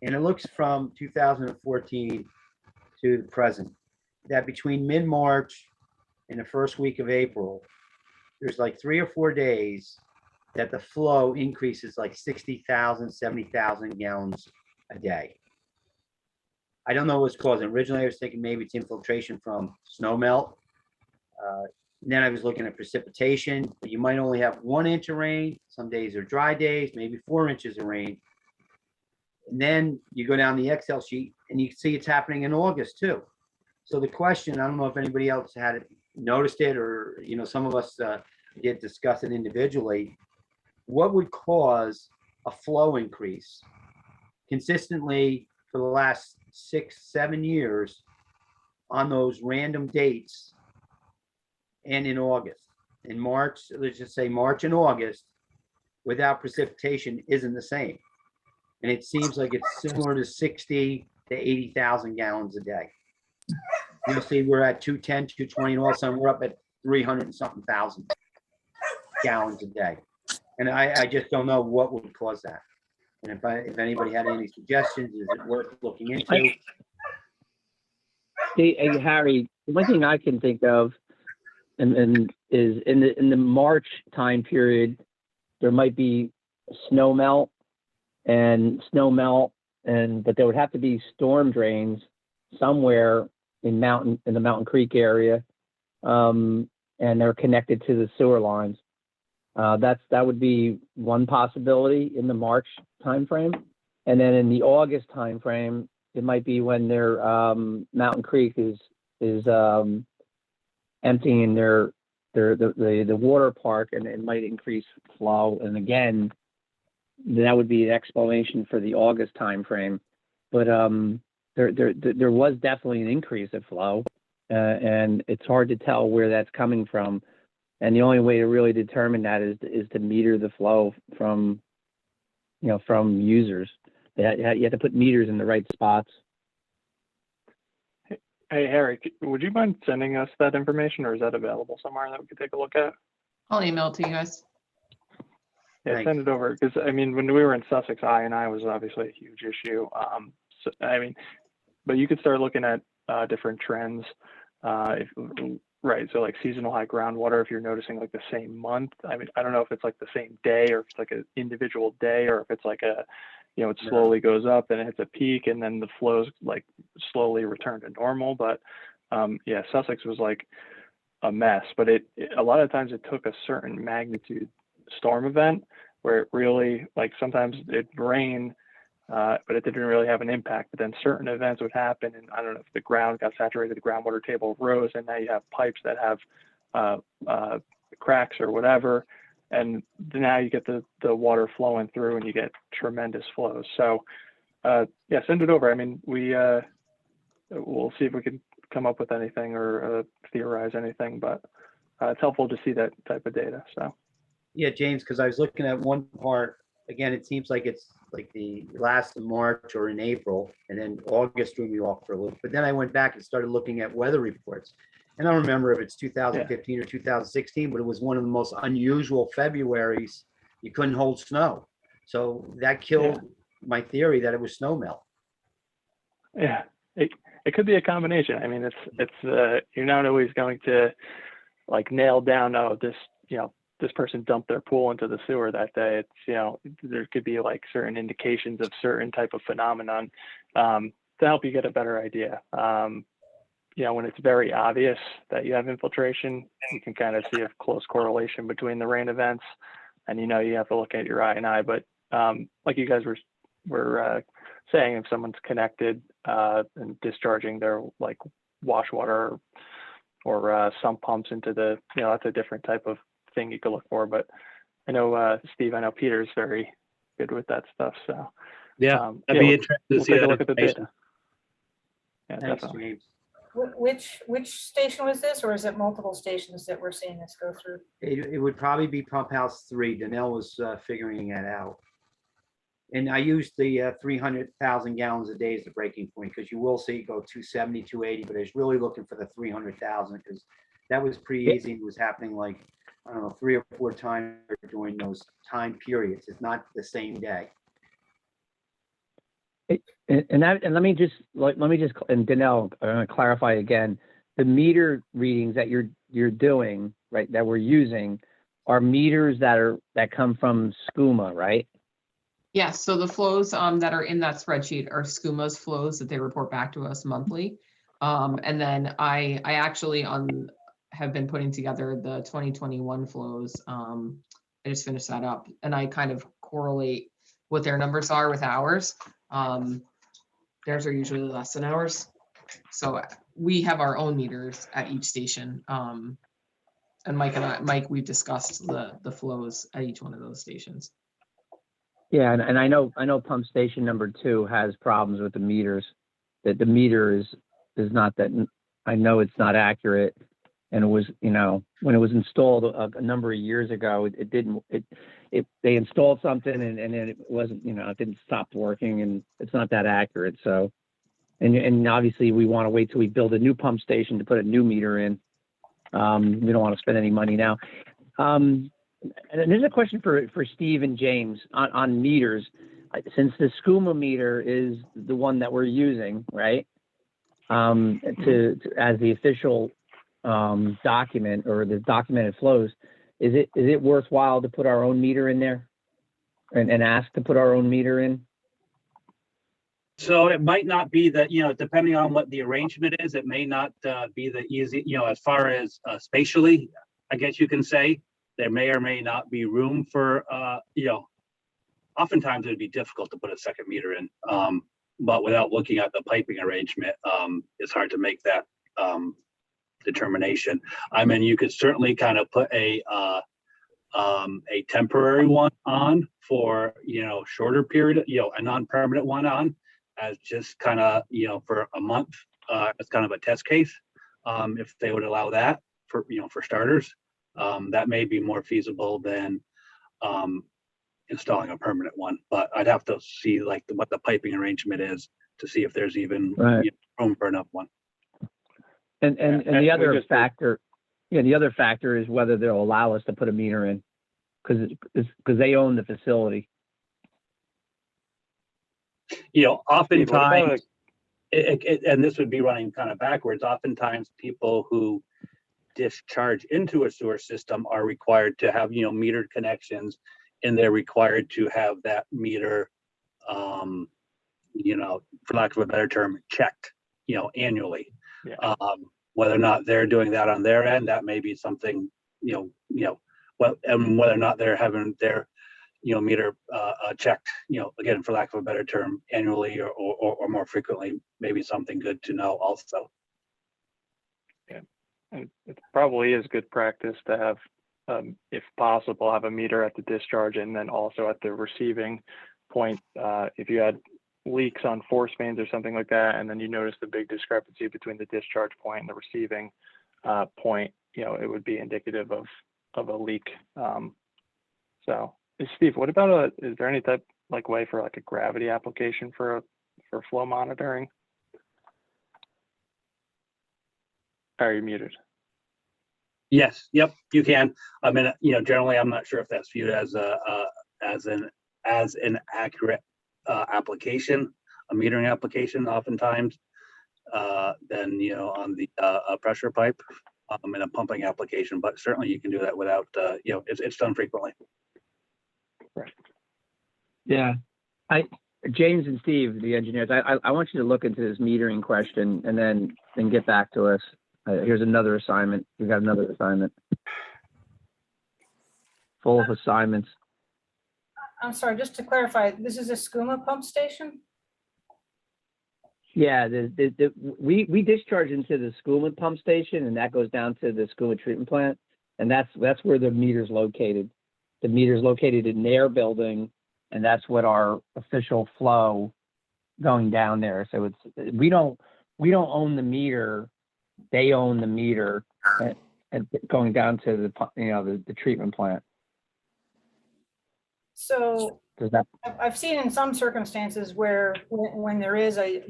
and it looks from 2014 to the present, that between mid-March and the first week of April, there's like 3 or 4 days that the flow increases like 60,000, 70,000 gallons a day. I don't know what's causing. Originally, I was thinking maybe it's infiltration from snow melt. Then I was looking at precipitation. You might only have 1 inch of rain. Some days are dry days, maybe 4 inches of rain. And then you go down the Excel sheet and you see it's happening in August too. So the question, I don't know if anybody else had noticed it, or, some of us did discuss it individually. What would cause a flow increase consistently for the last 6-7 years on those random dates and in August? In March, let's just say March and August without precipitation isn't the same. And it seems like it's similar to 60 to 80,000 gallons a day. You'll see we're at 210, 220, and all of a sudden we're up at 300 and something thousand gallons a day. And I just don't know what would cause that. And if anybody had any suggestions, is it worth looking into? Hey, Harry, one thing I can think of, and is in the March time period, there might be snow melt, but there would have to be storm drains somewhere in the Mountain Creek area, and they're connected to the sewer lines. That would be one possibility in the March timeframe, and then in the August timeframe, it might be when their Mountain Creek is emptying the water park, and it might increase flow. And again, that would be an explanation for the August timeframe. But there was definitely an increase of flow, and it's hard to tell where that's coming from. And the only way to really determine that is to meter the flow from users. You have to put meters in the right spots. Hey, Harry, would you mind sending us that information, or is that available somewhere that we could take a look at? I'll email it to you guys. Yeah, Thanks. send it over, because when we were in Sussex, I was obviously a huge issue. But you could start looking at different trends. Right, so like seasonal high groundwater, if you're noticing like the same month. I don't know if it's like the same day, or if it's like an individual day, or if it's like it slowly goes up and it hits a peak, and then the flows like slowly return to normal. But yeah, Sussex was like a mess, but a lot of times it took a certain magnitude storm event where it really, like, sometimes it'd rain, but it didn't really have an impact. But then certain events would happen, and I don't know if the ground got saturated, the groundwater table rose, and now you have pipes that have cracks or whatever, and now you get the water flowing through, and you get tremendous flows. So yeah, send it over. We'll see if we can come up with anything or theorize anything, but it's helpful to see that type of data. So Yeah, James, because I was looking at one part, again, it seems like it's like the last of March or in April, and then August threw me off for a little. But then I went back and started looking at weather reports. And I don't remember if it's 2015 or 2016, but it was one of the most unusual Februaries. You couldn't hold snow. So that killed my theory that it was snow melt. yeah, it could be a combination. It's you're not always going to like nail down, oh, this this person dumped their pool into the sewer that day. It's, you know, there could be like certain indications of certain type of phenomenon to help you get a better idea. You know, when it's very obvious that you have infiltration, you can kind of see a close correlation between the rain events, and you know you have to look at your I&I. But like you guys were saying, if someone's connected and discharging their like wash water or sump pumps into the, you know, that's a different type of thing you could look for. But I know Steve, I know Peter's very good with that stuff. So Yeah, I'd be interested to we'll see take a that look at the information. data. Yeah, Thanks, definitely. James. Which station was this, or is it multiple stations that we're seeing this go through? It would probably be pump house 3. Danelle was figuring that out. And I used the 300,000 gallons a day as the breaking point, because you will see it go 270, 280, but I was really looking for the 300,000 because that was pretty easy. It was happening like, I don't know, 3 or 4 times during those time periods. It's not the same day. And let me just and Danelle, I'm going to clarify again. The meter readings that you're doing, right, that we're using, are meters that come from SCUMA, right? Yes, so the flows that are in that spreadsheet are SCUMA's flows that they report back to us monthly. And then I actually have been putting together the 2021 flows. I just finished that up, and I kind of correlate what their numbers are with ours. Theirs are usually less than ours. So we have our own meters at each station. And Mike, we've discussed the flows at each one of those stations. Yeah, and I know pump station number 2 has problems with the meters. That the meter is not that. I know it's not accurate, and it was, you know, when it was installed a number of years ago, they installed something and then it wasn't, you know, it didn't stop working, and it's not that accurate. So, and obviously we want to wait till we build a new pump station to put a new meter in. We don't want to spend any money now. And there's a question for Steve and James on meters. Since the SCUMA meter is the one that we're using, right, to as the official document or the documented flows, is it worthwhile to put our own meter in there and ask to put our own meter in? So it might not be that, you know, depending on what the arrangement is, it may not be the easy, you know, as far as spatially, I guess you can say, there may or may not be room for, you know, oftentimes it'd be difficult to put a second meter in. But without looking at the piping arrangement, it's hard to make that determination. I mean, you could certainly kind of put a temporary one on for, you know, shorter period, you know, a non-permanent one on as just kind of, you know, for a month, as kind of a test case. If they would allow that for, you know, for starters, that may be more feasible than installing a permanent one. But I'd have to see like what the piping arrangement is to see if there's even Right. you know, room for enough one. And the other factor, the other factor is whether they'll allow us to put a meter in, because they own the facility. You know, Steve, what about oftentimes, and this would be running kind of backwards, oftentimes people who discharge into a sewer system are required to have, you know, metered connections, and they're required to have that meter, you know, for lack of a better term, checked, you know, annually. Yeah. Whether or not they're doing that on their end, that may be something, well, and whether or not they're having their, you know, meter checked, you know, again, for lack of a better term, annually or more frequently, maybe something good to know also. Yeah, and it probably is good practice to have, if possible, have a meter at the discharge and then also at the receiving point. If you had leaks on force mains or something like that, and then you notice the big discrepancy between the discharge point and the receiving point, you know, it would be indicative of a leak. So, Steve, what about is there any type like way for like a gravity application for flow monitoring? Are you muted? Yes, yep, you can. I mean, you know, generally, I'm not sure if that's viewed as an accurate application, a metering application, oftentimes, than, you know, on the pressure pipe. in a pumping application, but certainly you can do that without, it's done frequently. Yeah, James and Steve, the engineers, I want you to look into this metering question and then get back to us. Here's another assignment. We got another assignment. Full of assignments. I'm sorry, just to clarify, this is a SCUMA pump station? Yeah, we discharge into the SCUMA pump station, and that goes down to the SCUMA treatment plant, and that's where the meter's located. The meter's located in their building, and that's what our official flow going down there. So we don't own the meter; they own the meter, and going down to the treatment plant. So Does that? I've seen in some circumstances where when there is a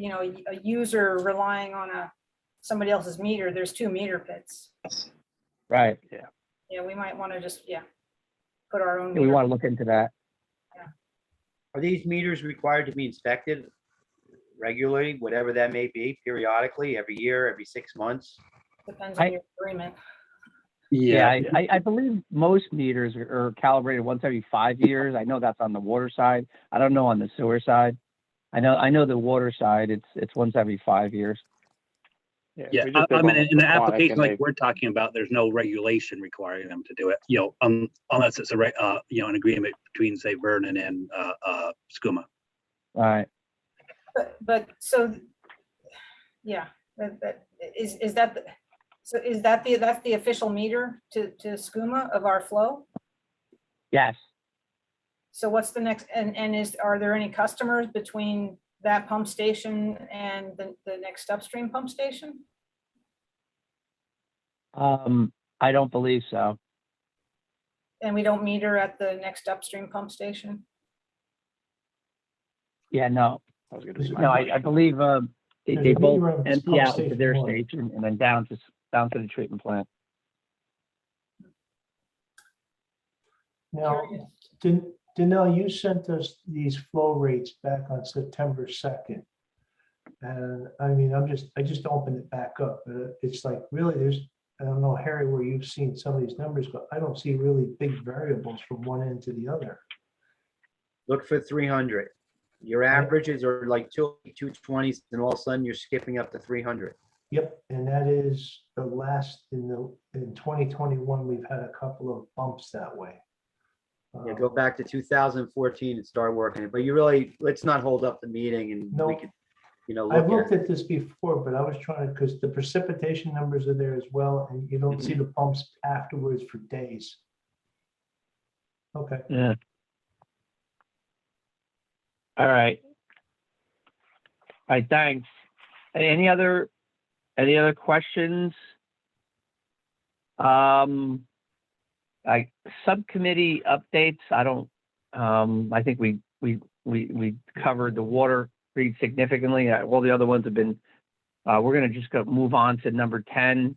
user relying on somebody else's meter, there's two meter pits. Right. Yeah. Yeah, we might want to just, put our own. We meter. want to look into that. Are these meters required to be inspected regularly, whatever that may be, periodically, every year, every 6 months? Depends on your agreement. Yeah, I believe most meters are calibrated once every 5 years. I know that's on the water side. I don't know on the sewer side. I know the water side, it's once every 5 years. Yeah, I mean, in the application like we're talking about, there's no regulation requiring them to do it, unless it's an agreement between, say, Vernon and SCUMA. All right. But so, yeah, that's the official meter to SCUMA of our flow? Yes. So what's the next, are there any customers between that pump station and the next upstream pump station? I don't believe so. And we don't meter at the next upstream pump station? Yeah, no. I was gonna say. No, I believe they There's a both meter on empty pump out to station their one. station and then down to the treatment plant. Now, Danelle, you sent us these flow rates back on September 2nd. And I mean, I just opened it back up, but it's like really I don't know, Harry, where you've seen some of these numbers, but I don't see really big variables from one end to the other. Look for 300. Your averages are like 220s, and all of a sudden you're skipping up to 300. Yep, and that is the last in 2021, we've had a couple of bumps that way. Yeah, go back to 2014 and start working it. But let's not hold up the meeting, and we could, I've look looked at this before, but I was trying to, because the precipitation numbers are there as well, and you don't see the pumps afterwards for days. Okay. Yeah. All right. All right, thanks. Any other questions? Subcommittee updates. I think we covered the water pretty significantly. All the other ones have been, we're going to just move on to number 10.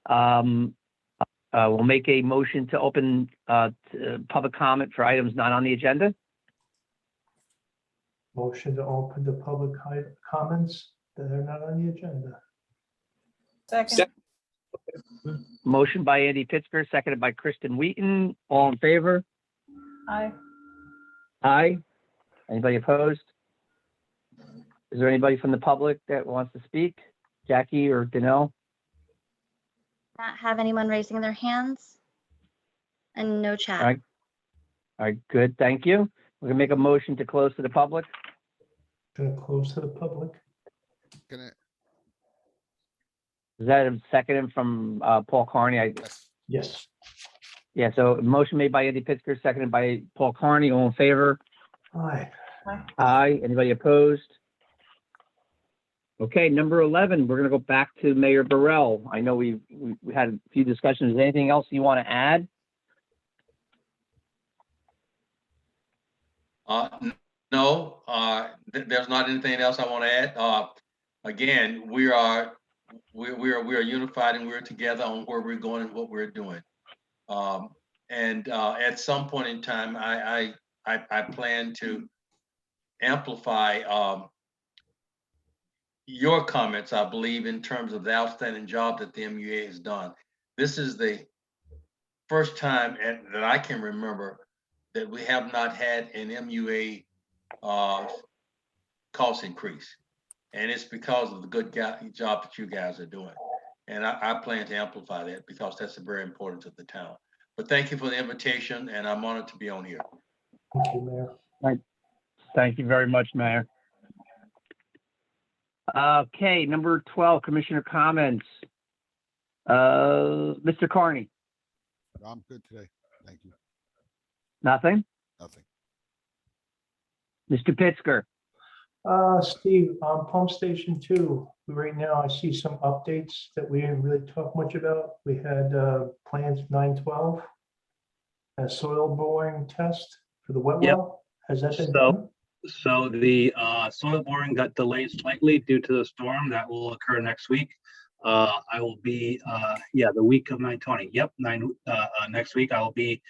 We'll make a motion to open public comment for items not on the agenda. Motion to open the public comments that are not on the agenda. Second. Motion by Andy Pittsburgh, seconded by Kristen Wheaton. All in favor? Aye. Aye. Anybody opposed? Is there anybody from the public that wants to speak? Jackie or Danelle? Not have anyone raising their hands and no chat. All right. All right, good. Thank you. We're gonna make a motion to close to the public. Going to close to the public. Gonna, Is that a second from Paul Carney? Yes. Yeah, so motion made by Andy Pittsburgh, seconded by Paul Carney. All in favor? Aye. Aye. Anybody opposed? Okay, number 11, we're gonna go back to Mayor Burrell. I know we had a few discussions. Is there anything else you want to add? No, there's not anything else I want to add. Again, we are unified and we're together on where we're going and what we're doing. And at some point in time, I plan to amplify your comments, I believe, in terms of the outstanding job that the MUA has done. this is the first time that I can remember that we have not had an MUA cost increase. And it's because of the good job that you guys are doing. And I plan to amplify that because that's very important to the town. But thank you for the invitation, and I'm honored to be on here. Thank you, Mayor. Thank you very much, Mayor. Okay, number 12, Commissioner comments. Mr. Carney, I'm good today. Thank you. nothing? Nothing. Mr. Pittsger, Steve, on pump station 2, right now I see some updates that we didn't really talk much about. We had plans 912, a soil boring test for the wet Yep. well. Has that been So- done? So the soil boring got delayed slightly due to the storm that will occur next week. I will be, the week of 9/20. Yep, next week I will be,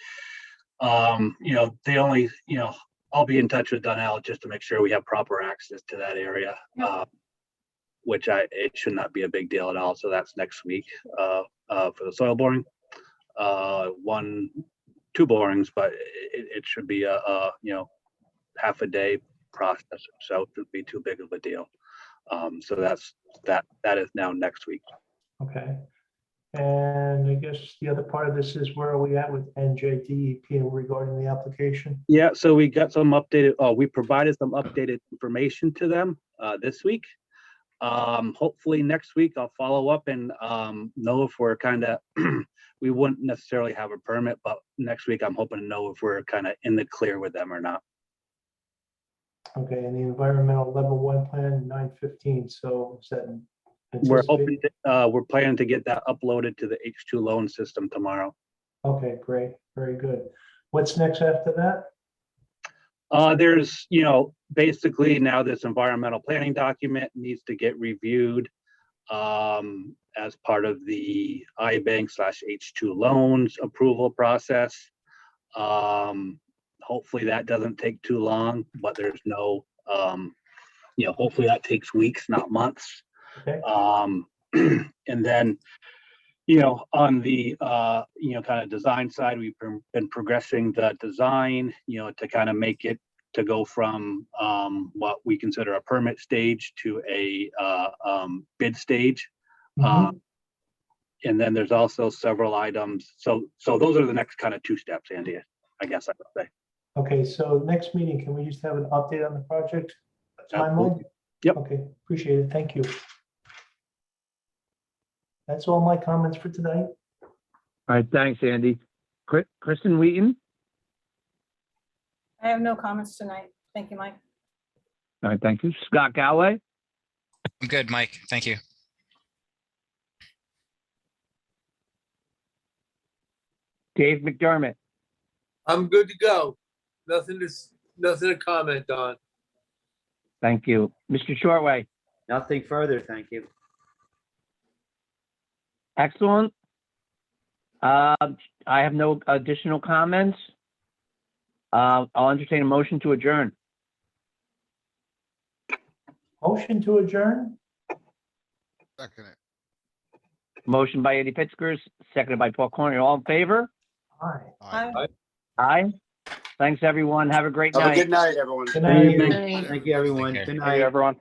they only, I'll be in touch with Donnell just to make sure we have proper access to that area. Which it should not be a big deal at all. So that's next week for the soil boring. 2 borings, but it should be a half a day process, so it shouldn't be too big of a deal. So that is now next week. Okay. And I guess the other part of this is where are we at with NJDEP regarding the application? Yeah, so we got some updated, we provided some updated information to them this week. Hopefully next week I'll follow up and know if we're kind of, we wouldn't necessarily have a permit, but next week I'm hoping to know if we're kind of in the clear with them or not. Okay, and the environmental level 1 plan 915. So is that We're anticipated? hoping, we're planning to get that uploaded to the H2 loan system tomorrow. Okay, great, very good. What's next after that? There's, basically now this environmental planning document needs to get reviewed as part of the iBank/H2 loans approval process. Hopefully that doesn't take too long, but there's no, hopefully that takes weeks, not months. Okay. And then, on the, kind of design side, we've been progressing the design, to kind of make it to go from what we consider a permit stage to a bid stage. Mhm. And then there's also several items. So those are the next kind of 2 steps, Andy, I guess I would say. Okay, so next meeting, can we just have an update on the project timeline? Absolutely. Yep. Okay, appreciate it. Thank you. That's all my comments for tonight. all right, thanks, Andy. Kristen Wheaton, I have no comments tonight. Thank you, Mike. all right, thank you. Scott Galloway, I'm good, Mike. Thank you. Dave McDermott, I'm good to go. Nothing to comment on. thank you. Mr. Shortway, Nothing further, thank you. excellent. I have no additional comments. I'll entertain a motion to adjourn. Motion to adjourn? Second it. Motion by Andy Pittsger, seconded by Paul Cornell. All in favor? Aye. Aye. Aye. Thanks, everyone. Have a great Have a night. good night, everyone. Good night. Thank you, everyone. care. Good Thank night. you, everyone.